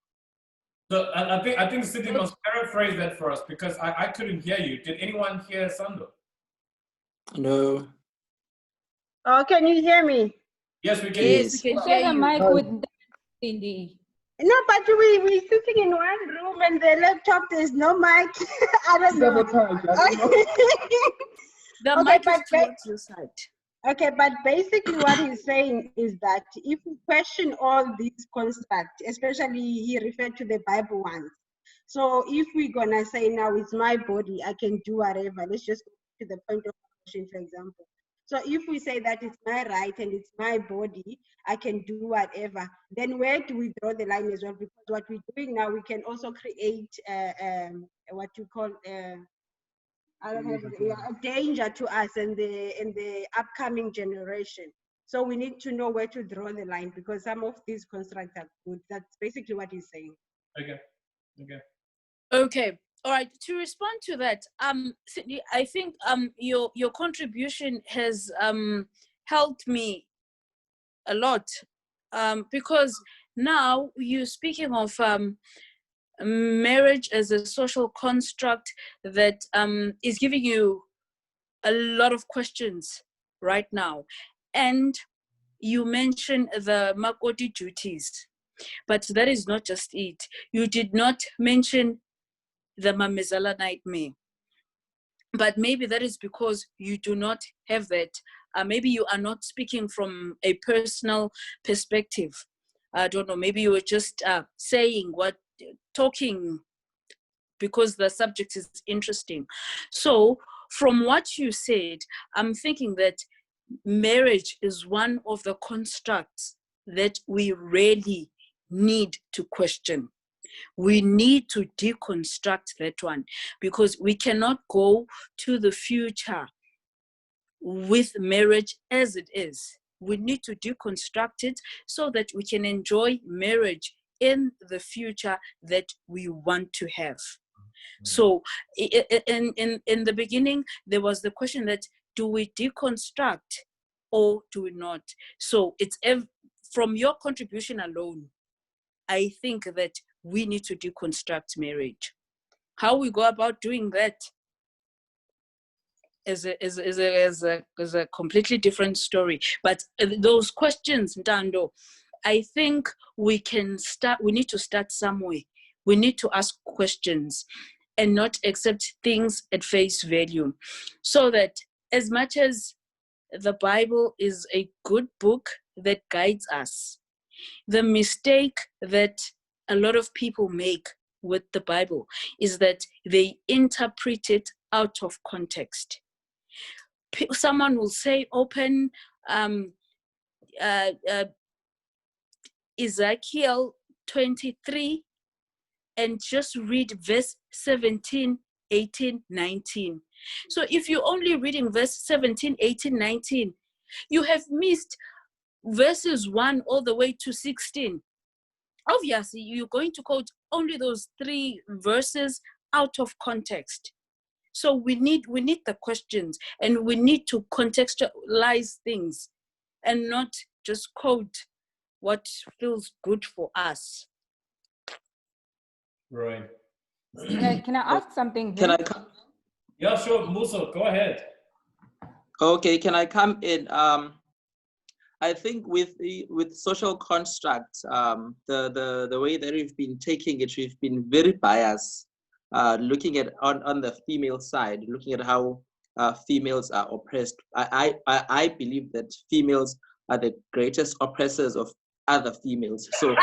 So I think Cindy must paraphrase that for us because I couldn't hear you. Did anyone hear Sando? No. Oh, can you hear me? Yes, we can. Yes, we can hear Share the you. mic with Cindy. No, but we're sitting in one room and the laptop, there's no mic. I don't know. The Okay, mic but is towards your side. Okay, but basically what he's saying is that if we question all these constructs, especially he referred to the Bible ones. So if we're gonna say now it's my body, I can do whatever. Let's just go to the point of question, for example. So if we say that it's my right and it's my body, I can do whatever, then where do we draw the line as well? Because what we're doing now, we can also create what you call I don't have a danger to us and the upcoming generation. So we need to know where to draw the line because some of these constructs are good. That's basically what he's saying. Okay. All right. To respond to that, Cindy, I think your contribution has helped me a lot because now you're speaking of marriage as a social construct that is giving you a lot of questions right now. And you mentioned the Makoti duties, but that is not just it. You did not mention the Mamezala nightmare. But maybe that is because you do not have that. Maybe you are not speaking from a personal perspective. I don't know, maybe you were just talking because the subject is interesting. So from what you said, I'm thinking that marriage is one of the constructs that we really need to question. We need to deconstruct that one because we cannot go to the future with marriage as it is. We need to deconstruct it so that we can enjoy marriage in the future that we want to have. So in the beginning, there was the question that do we deconstruct or do we not? So it's from your contribution alone, I think that we need to deconstruct marriage. How we go about doing that is a completely different story. But those questions, Ntando, I think we need to start somewhere. We need to ask questions and not accept things at face value. So that as much as the Bible is a good book that guides us, the mistake that a lot of people make with the Bible is that they interpret it out of context. Someone will say, open Ezekiel 23 and just read verse 17, 18, 19. So if you're only reading verse 17, 18, 19, you have missed verses 1 all the way to 16. Obviously, you're going to quote only those 3 verses out of context. So we need the questions and we need to contextualize things and not just quote what feels good for us. Right. Can I ask something? Can I Vince? come? Yeah, sure. Musa, go ahead. Okay, can I come in? I think with social constructs, the way that we've been taking it, we've been very biased, looking at on the female side, looking at how females are oppressed. I believe that females are the greatest oppressors of other females. So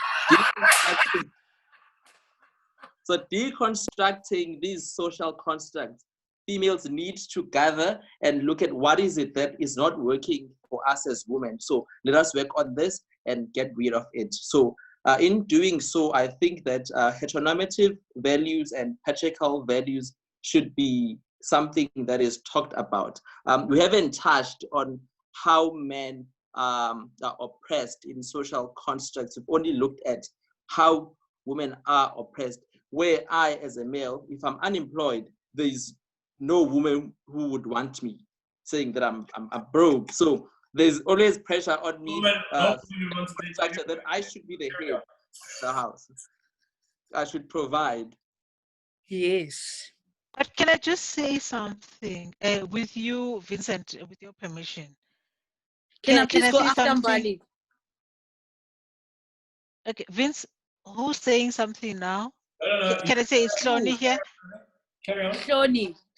deconstructing these social constructs, females need to gather and look at what is it that is not working for us as women. So let us work on this and get rid of it. So in doing so, I think that heteronormative values and patriarchal values should be something that is talked about. We haven't touched on how men are oppressed in social constructs. We've only looked at how women are oppressed. Where I, as a male, if I'm unemployed, there's no woman who would want me, saying that I'm broke. So there's always pressure on me that I should be the head of the house. I should provide. Yes. But can I just say something with you, Vincent, with your permission? Can I Can I go say after something? Mbali? Okay, Vince, who's saying something now? I don't know. Can I say it's Shoni here? Carry on.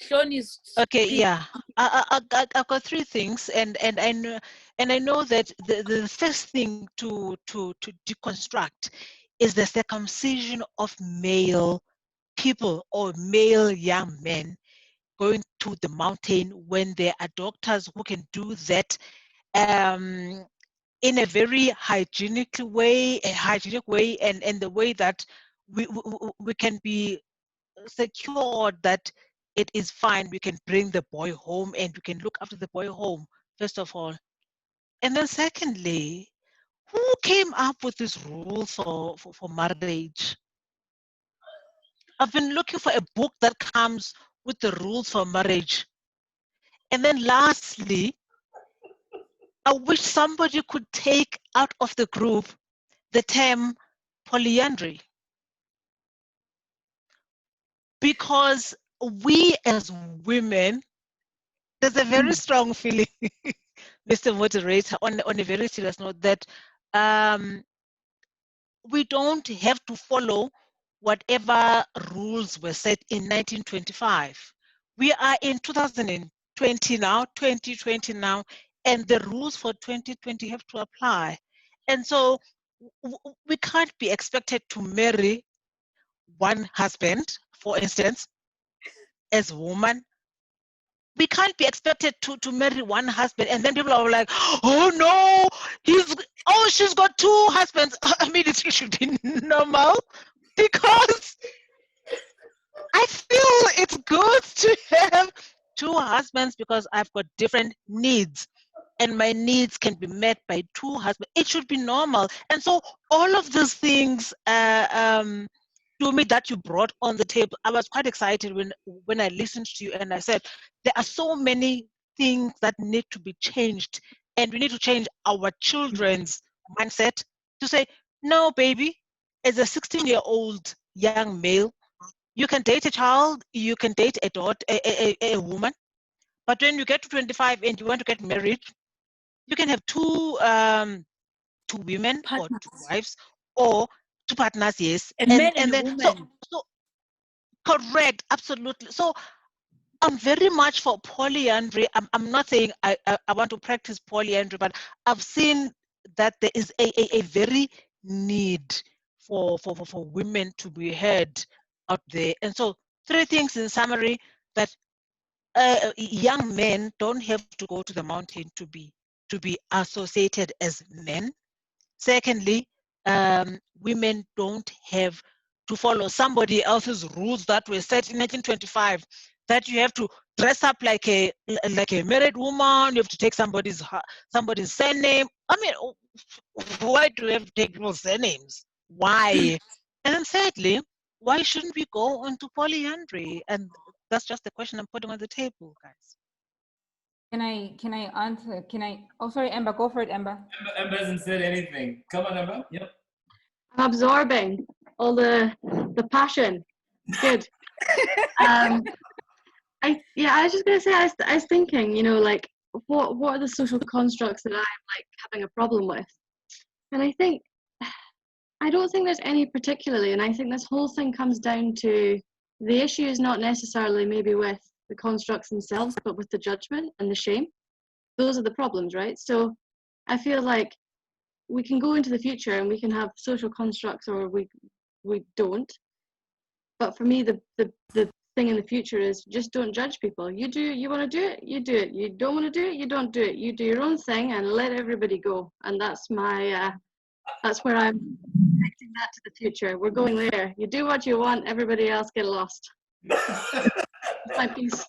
Shoni's. Okay, yeah. I've got three things, and I know that the first thing to deconstruct is the circumcision of male people or male young men going to the mountain when there are doctors who can do that in a very hygienic way, and the way that we can be secured that it is fine. We can bring the boy home and we can look after the boy home, first of all. And then secondly, who came up with this rule for marriage? I've been looking for a book that comes with the rules for marriage. And then lastly, I wish somebody could take out of the group the term polyandry. Because we as women, there's a very strong feeling, Mr. Moderator, on a very serious note, that we don't have to follow whatever rules were set in 1925. We are in 2020 now, 2020 now, and the rules for 2020 have to apply. And so we can't be expected to marry one husband, for instance, as a woman. We can't be expected to marry one husband, and then people are like, oh no, she's got two husbands. I mean, it should be normal, because I feel it's good to have two husbands because I've got different needs, and my needs can be met by two husbands. It should be normal. And so all of these things to me that you brought on the table, I was quite excited when I listened to you, and I said, there are so many things that need to be changed, and we need to change our children's mindset to say, no, baby, as a 16-year-old young male, you can date a child, you can date a daughter, a woman, but when you get to 25 and you want to get married, you can have two women partners, or two wives, or two partners, yes. A man and a woman. So correct, absolutely. So I'm very much for polyandry. I'm not saying I want to practice polyandry, but I've seen that there is a very need for women to be heard out there. And so three things in summary: that young men don't have to go to the mountain to be associated as men. Secondly, women don't have to follow somebody else's rules that were set in 1925, that you have to dress up like a married woman, you have to take somebody's surname. I mean, why do we have to take people's surnames? Why? And then thirdly, why shouldn't we go into polyandry? And that's just the question I'm putting on the table, guys. Can I answer? Oh, sorry, Ember, go for it, Ember. Ember hasn't said anything. Come on, Ember. Yep. I'm absorbing all the passion. Good. I was just gonna say, I was thinking, like, what are the social constructs that I'm like having a problem with? And I think, I don't think there's any particularly, and I think this whole thing comes down to the issue is not necessarily maybe with the constructs themselves, but with the judgment and the shame. Those are the problems, right? So I feel like we can go into the future and we can have social constructs, or we don't. But for me, the thing in the future is just don't judge people. You want to do it, you do it. You don't want to do it, you don't do it. You do your own thing and let everybody go. And that's my that's where I'm connecting that to the future. We're going there. You do what you want, everybody else get lost. My piece.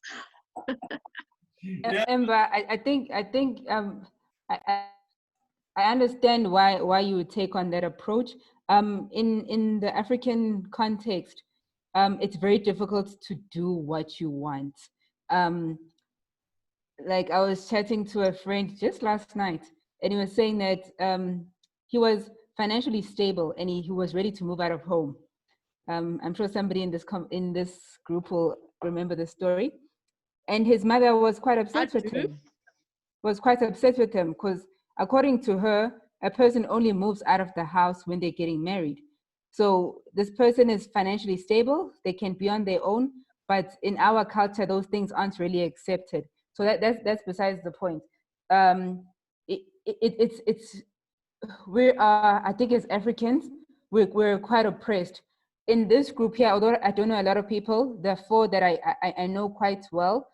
Ember, I think I understand why you would take on that approach. In the African context, it's very difficult to do what you want. Like I was chatting to a friend just last night, and he was saying that he was financially stable and he was ready to move out of home. I'm sure somebody in this group will remember the story. And his mother was quite upset with him. Was quite upset with him because, according to her, a person only moves out of the house when they're getting married. So this person is financially stable; they can be on their own. But in our culture, those things aren't really accepted. So that's besides the point. We are, I think, as Africans, we're quite oppressed. In this group here, although I don't know a lot of people, the four that I know quite well,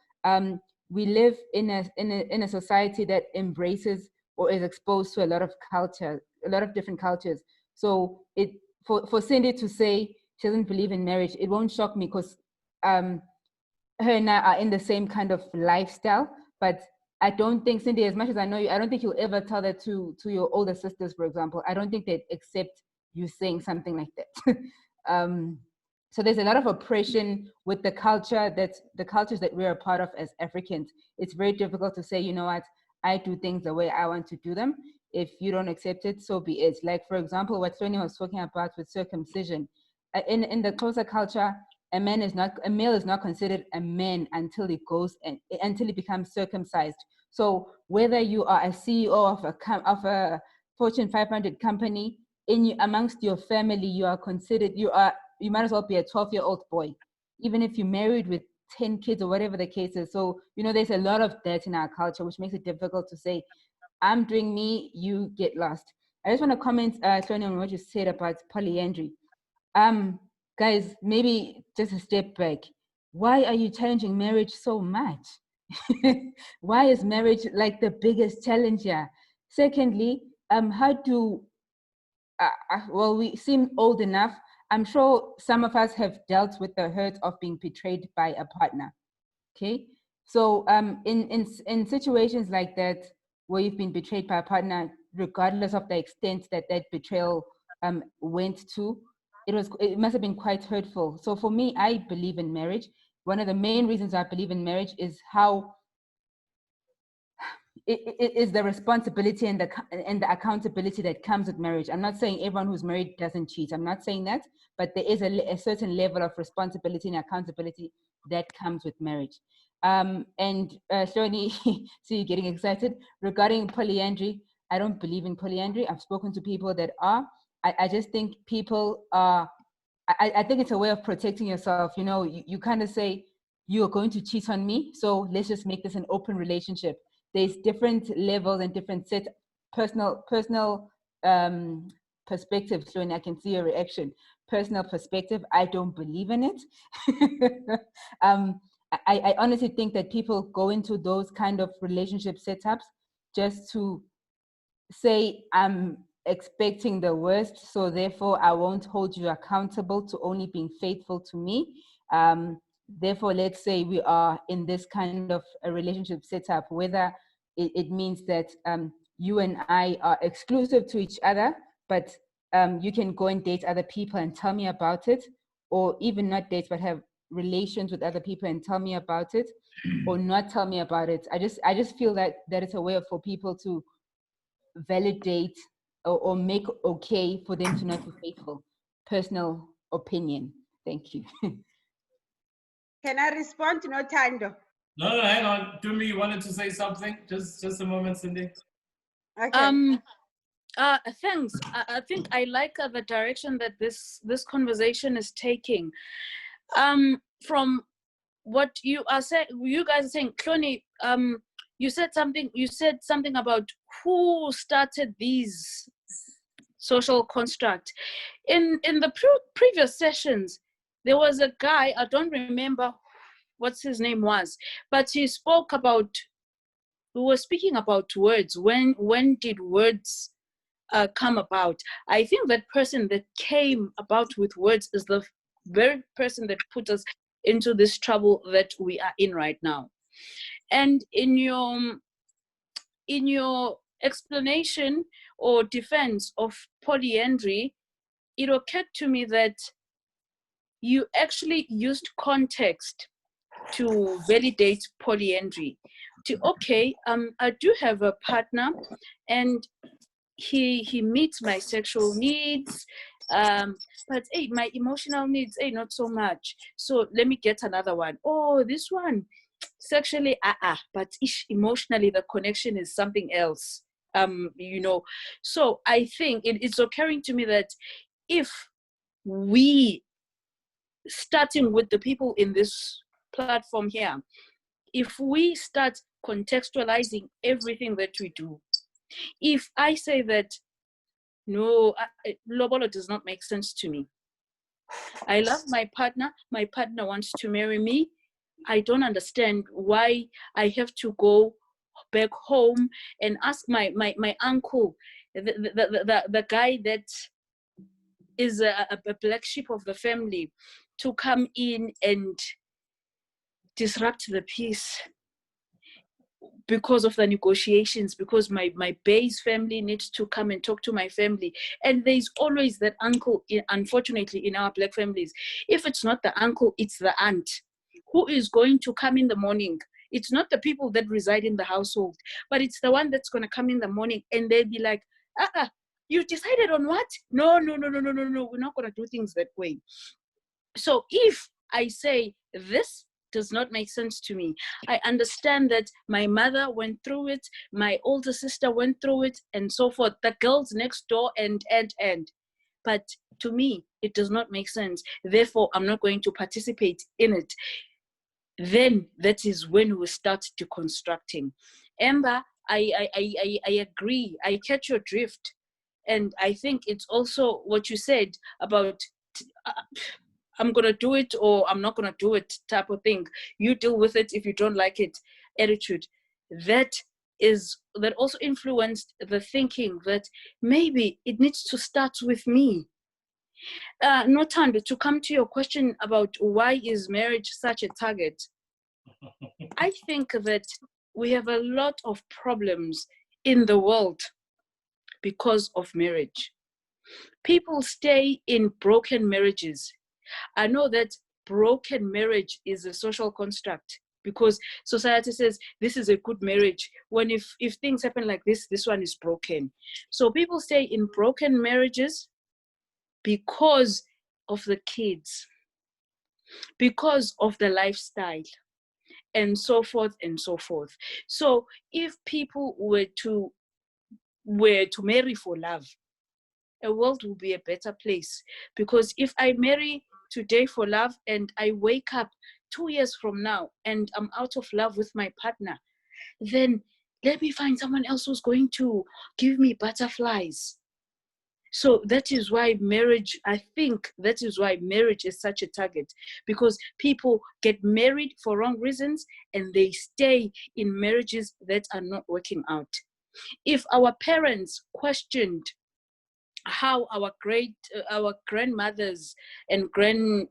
we live in a society that embraces or is exposed to a lot of culture, a lot of different cultures. So for Cindy to say she doesn't believe in marriage, it won't shock me because her and I are in the same kind of lifestyle. But I don't think, Cindy, as much as I know you, I don't think you'll ever tell that to your older sisters, for example. I don't think they'd accept you saying something like that. So there's a lot of oppression with the cultures that we're a part of as Africans. It's very difficult to say, you know what, I do things the way I want to do them. If you don't accept it, so be it. Like, for example, what Sonia was talking about with circumcision. In the Xhosa culture, a male is not considered a man until he becomes circumcised. So whether you are a CEO of a Fortune 500 company, amongst your family, you are considered, you might as well be a 12-year-old boy, even if you're married with 10 kids or whatever the case is. So, there's a lot of that in our culture, which makes it difficult to say, I'm doing me, you get lost. I just want to comment, Sonia, on what you said about polyandry. Guys, maybe just a step back. Why are you challenging marriage so much? Why is marriage like the biggest challenge here? Secondly, we seem old enough. I'm sure some of us have dealt with the hurt of being betrayed by a partner. Okay, so in situations like that, where you've been betrayed by a partner, regardless of the extent that betrayal went to, it must have been quite hurtful. So for me, I believe in marriage. One of the main reasons I believe in marriage is how it is the responsibility and the accountability that comes with marriage. I'm not saying everyone who's married doesn't cheat. I'm not saying that, but there is a certain level of responsibility and accountability that comes with marriage. And Shoni, see you getting excited regarding polyandry. I don't believe in polyandry. I've spoken to people that are. I just think people are. I think it's a way of protecting yourself. You kind of say you're going to cheat on me, so let's just make this an open relationship. There's different levels and different personal perspectives. So, and I can see your reaction. Personal perspective, I don't believe in it. I honestly think that people go into those kind of relationship setups just to say, I'm expecting the worst, so therefore I won't hold you accountable to only being faithful to me. Therefore, let's say we are in this kind of a relationship setup, whether it means that you and I are exclusive to each other, but you can go and date other people and tell me about it, or even not date, but have relations with other people and tell me about it, or not tell me about it. I just feel that it's a way for people to validate or make okay for them to not be faithful. Personal opinion. Thank you. Can I respond to Notando? No, hang on. Tumi, you wanted to say something? Just a moment, Cindy. Okay. Thanks. I think I like the direction that this conversation is taking. From what you are saying, you guys are saying, Cloney, you said something about who started these social construct. In the previous sessions, there was a guy, I don't remember what his name was, but he spoke about, we were speaking about words. When did words come about? I think that person that came about with words is the very person that put us into this trouble that we are in right now. And in your explanation or defense of polyandry, it occurred to me that you actually used context to validate polyandry. Okay, I do have a partner, and he meets my sexual needs, but hey, my emotional needs, hey, not so much. So let me get another one. Oh, this one, sexually, but emotionally, the connection is something else. So I think it's occurring to me that if we, starting with the people in this platform here, if we start contextualizing everything that we do, if I say that, no, lobolo does not make sense to me. I love my partner wants to marry me. I don't understand why I have to go back home and ask my uncle, the guy that is a black sheep of the family, to come in and disrupt the peace because of the negotiations, because my base family needs to come and talk to my family. And there's always that uncle, unfortunately, in our black families. If it's not the uncle, it's the aunt who is going to come in the morning. It's not the people that reside in the household, but it's the one that's going to come in the morning and they'll be like, you decided on what? No, we're not going to do things that way. So if I say this does not make sense to me, I understand that my mother went through it, my older sister went through it, and so forth, the girls next door, and. But to me, it does not make sense. Therefore, I'm not going to participate in it. Then that is when we start deconstructing. Amber, I agree. I catch your drift. And I think it's also what you said about I'm going to do it or I'm not going to do it type of thing. You deal with it if you don't like it attitude. That also influenced the thinking that maybe it needs to start with me. Notando, to come to your question about why is marriage such a target, I think that we have a lot of problems in the world because of marriage. People stay in broken marriages. I know that broken marriage is a social construct because society says this is a good marriage. When if things happen like this one is broken. So people stay in broken marriages because of the kids, because of the lifestyle, and so forth and so forth. So if people were to marry for love, a world will be a better place. Because if I marry today for love and I wake up 2 years from now and I'm out of love with my partner, then let me find someone else who's going to give me butterflies. So that is why marriage, I think that is why marriage is such a target, because people get married for wrong reasons and they stay in marriages that are not working out. If our parents questioned how our grandmothers and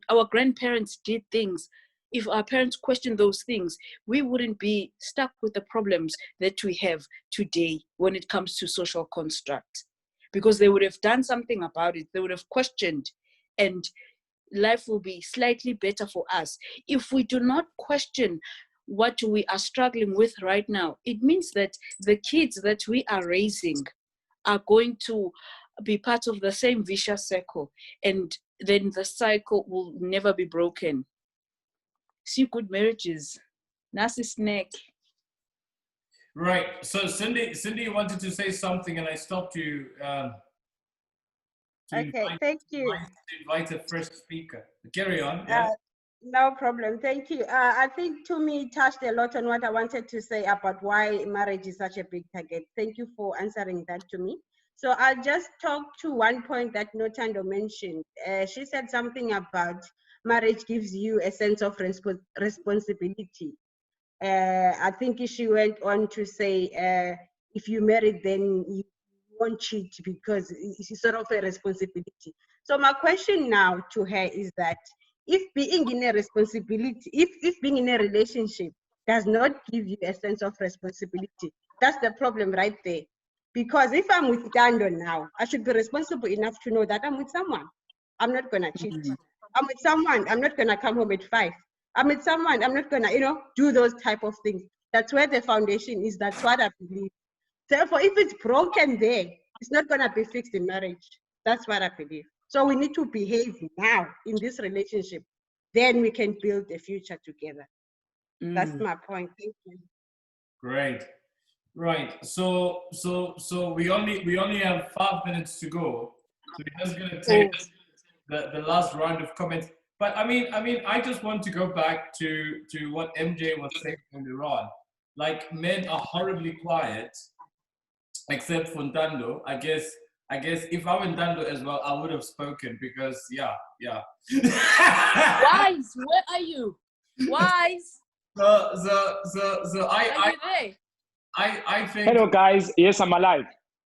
our grandparents did things, if our parents questioned those things, we wouldn't be stuck with the problems that we have today when it comes to social construct, because they would have done something about it. They would have questioned, and life will be slightly better for us. If we do not question what we are struggling with right now, it means that the kids that we are raising are going to be part of the same vicious circle, and then the cycle will never be broken. See good marriages, Nasi snake. Right. So Cindy, you wanted to say something, and I stopped you. Okay, thank you. To invite a first speaker. Carry on. Yeah. No problem. Thank you. I think Tumi touched a lot on what I wanted to say about why marriage is such a big target. Thank you for answering that to me. So I'll just talk to one point that Notando mentioned. She said something about marriage gives you a sense of responsibility. I think she went on to say, if you marry, then you won't cheat because it's sort of a responsibility. So my question now to her is that if being in a responsibility, if being in a relationship does not give you a sense of responsibility, that's the problem right there. Because if I'm with Dando now, I should be responsible enough to know that I'm with someone. I'm not gonna cheat. I'm with someone, I'm not gonna come home at 5. I'm with someone, I'm not gonna, do those type of things. That's where the foundation is. That's what I believe. Therefore, if it's broken there, it's not gonna be fixed in marriage. That's what I believe. So we need to behave now in this relationship. Then we can build a future together. That's my point. Thank you. Great. Right. So we only have 5 minutes to go. So we're just gonna take the last round of comments. But I mean, I just want to go back to what MJ was saying earlier on. Like, men are horribly quiet, except for Ndando. I guess if I were Ndando as well, I would have spoken because yeah. Wise, where are you? Wise. So Are you there? I think. Hello guys. Yes, I'm alive.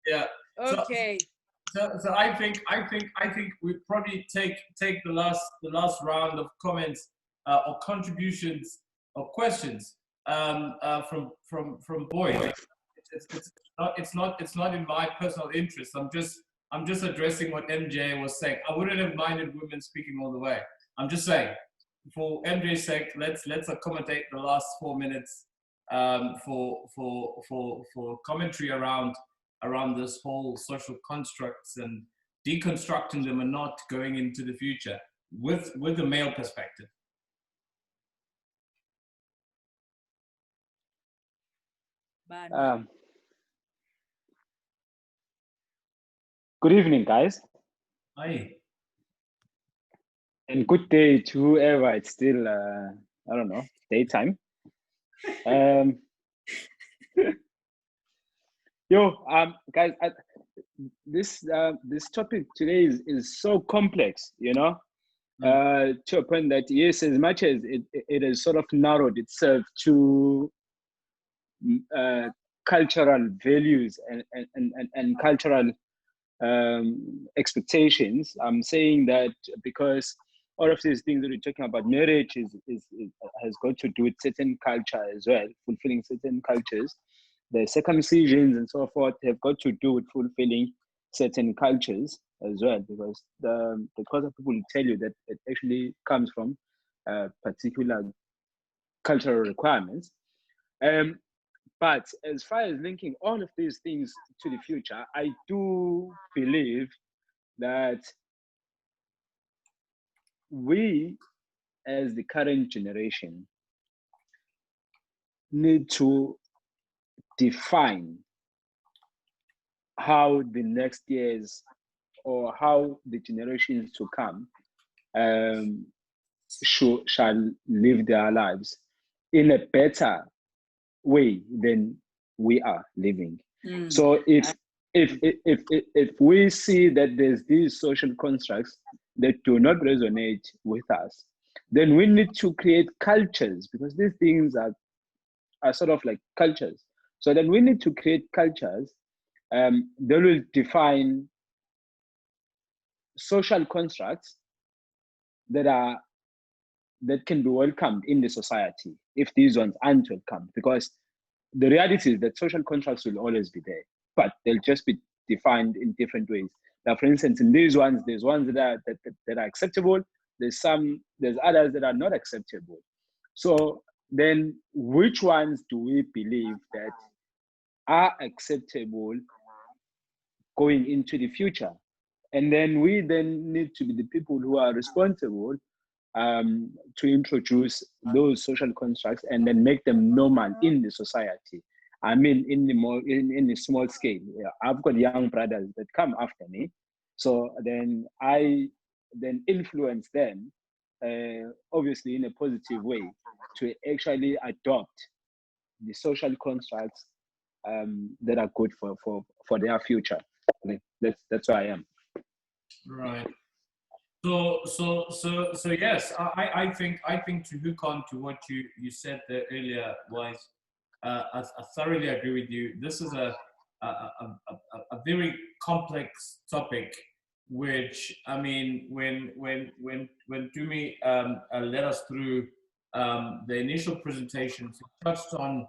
Yeah. Okay. So I think we probably take the last round of comments or contributions or questions from boys. It's not in my personal interest. I'm just addressing what MJ was saying. I wouldn't have minded women speaking all the way. I'm just saying, for MJ's sake, let's accommodate the last 4 minutes for commentary around this whole social constructs and deconstructing them and not going into the future with the male perspective. Good evening, guys. Hi. And good day to whoever. It's still, I don't know, daytime. Guys, this topic today is so complex, to a point that, yes, as much as it has sort of narrowed itself to cultural values and cultural expectations. I'm saying that because all of these things that we're talking about, marriage has got to do with certain culture as well, fulfilling certain cultures. The circumcisions and so forth have got to do with fulfilling certain cultures as well, because the cause of people will tell you that it actually comes from particular cultural requirements. But as far as linking all of these things to the future, I do believe that we, as the current generation, need to define how the next years or how the generations to come shall live their lives in a better way than we are living. So if we see that there's these social constructs that do not resonate with us, then we need to create cultures, because these things are sort of like cultures. So then we need to create cultures that will define social constructs that can be welcomed in the society if these ones aren't welcomed. Because the reality is that social contracts will always be there, but they'll just be defined in different ways. Now, for instance, in these ones, there's ones that are acceptable. There's others that are not acceptable. So then, which ones do we believe that are acceptable going into the future? And then we need to be the people who are responsible to introduce those social constructs and then make them normal in the society. I mean, in the small scale. Yeah, I've got young brothers that come after me, so then I then influence them, obviously in a positive way, to actually adopt the social constructs that are good for their future. That's where I am. Right. So yes, I think to hook on to what you said there earlier was, I thoroughly agree with you. This is a very complex topic, which, I mean, when Tumi led us through the initial presentation, she touched on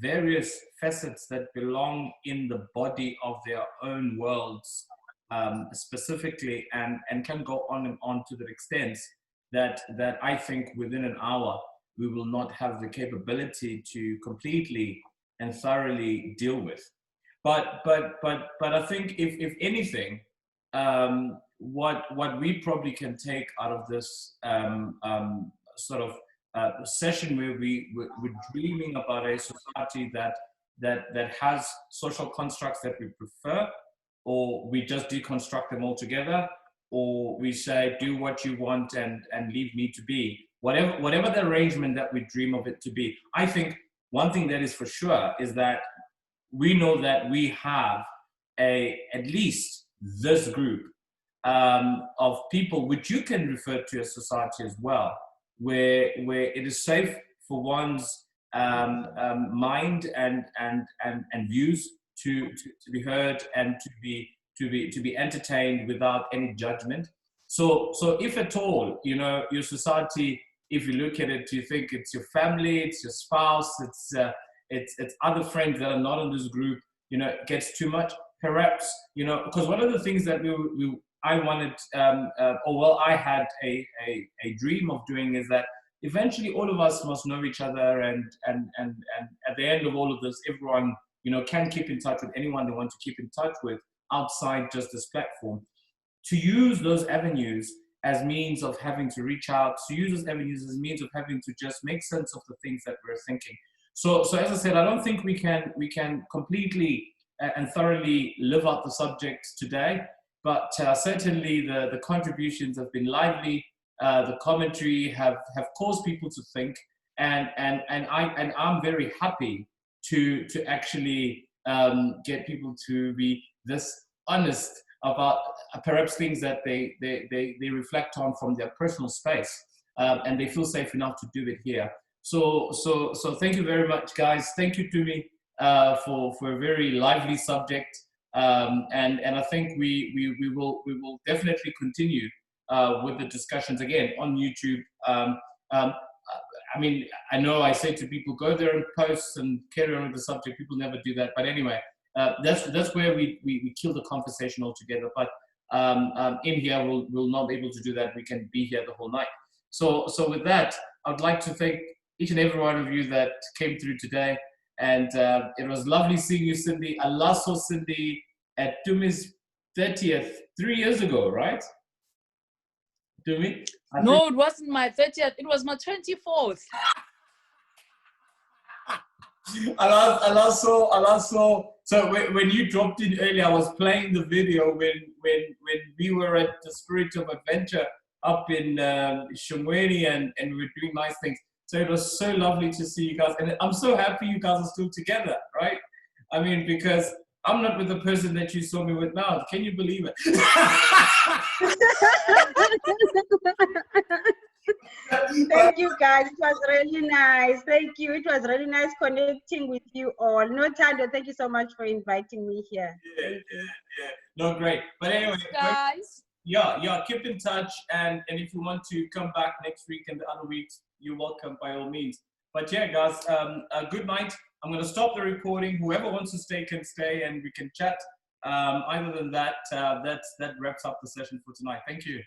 various facets that belong in the body of their own worlds, specifically, and can go on and on to the extent that I think within an hour we will not have the capability to completely and thoroughly deal with. But I think if anything, what we probably can take out of this sort of session where we're dreaming about a society that has social constructs that we prefer, or we just deconstruct them altogether, or we say, do what you want and leave me to be. Whatever the arrangement that we dream of it to be. I think one thing that is for sure is that we know that we have at least this group of people, which you can refer to as society as well, where it is safe for one's mind and views to be heard and to be entertained without any judgment. So if at all, you know, your society, if you look at it, you think it's your family, it's your spouse, it's other friends that are not in this group, you know, it gets too much, perhaps, you know, because one of the things that I wanted, I had a dream of doing is that eventually all of us must know each other, and at the end of all of this, everyone, you know, can keep in touch with anyone they want to keep in touch with outside just this platform. To use those avenues as means of having to reach out, to use those avenues as means of having to just make sense of the things that we're thinking. So as I said, I don't think we can completely and thoroughly live out the subject today, but certainly the contributions have been lively. The commentary have caused people to think, and I'm very happy to actually get people to be this honest about perhaps things that they reflect on from their personal space, and they feel safe enough to do it here. So thank you very much, guys. Thank you, Tumi, for a very lively subject, and I think we will definitely continue with the discussions again on YouTube. I mean, I know I say to people, go there and post and carry on with the subject. People never do that, but anyway, that's where we kill the conversation altogether. But in here, we'll not be able to do that. We can be here the whole night. So with that, I'd like to thank each and every one of you that came through today. And it was lovely seeing you, Cindy. I last saw Cindy at Tumi's 30th 3 years ago, right? Tumi? No, it wasn't my 30th. It was my 24th. I last saw. So when you dropped in earlier, I was playing the video when we were at the Spirit of Adventure up in Shomweni, and we were doing nice things. So it was so lovely to see you guys, and I'm so happy you guys are still together, right? I mean, because I'm not with the person that you saw me with now. Can you believe it? Thank you, guys. It was really nice. Thank you. It was really nice connecting with you all. No, Tando, thank you so much for inviting me here. Yeah. No, great. But anyway, guys. Yeah, keep in touch, and if you want to come back next week and the other weeks, you're welcome by all means. But yeah, guys, good night. I'm going to stop the recording. Whoever wants to stay can stay, and we can chat. Other than that, that wraps up the session for tonight. Thank you.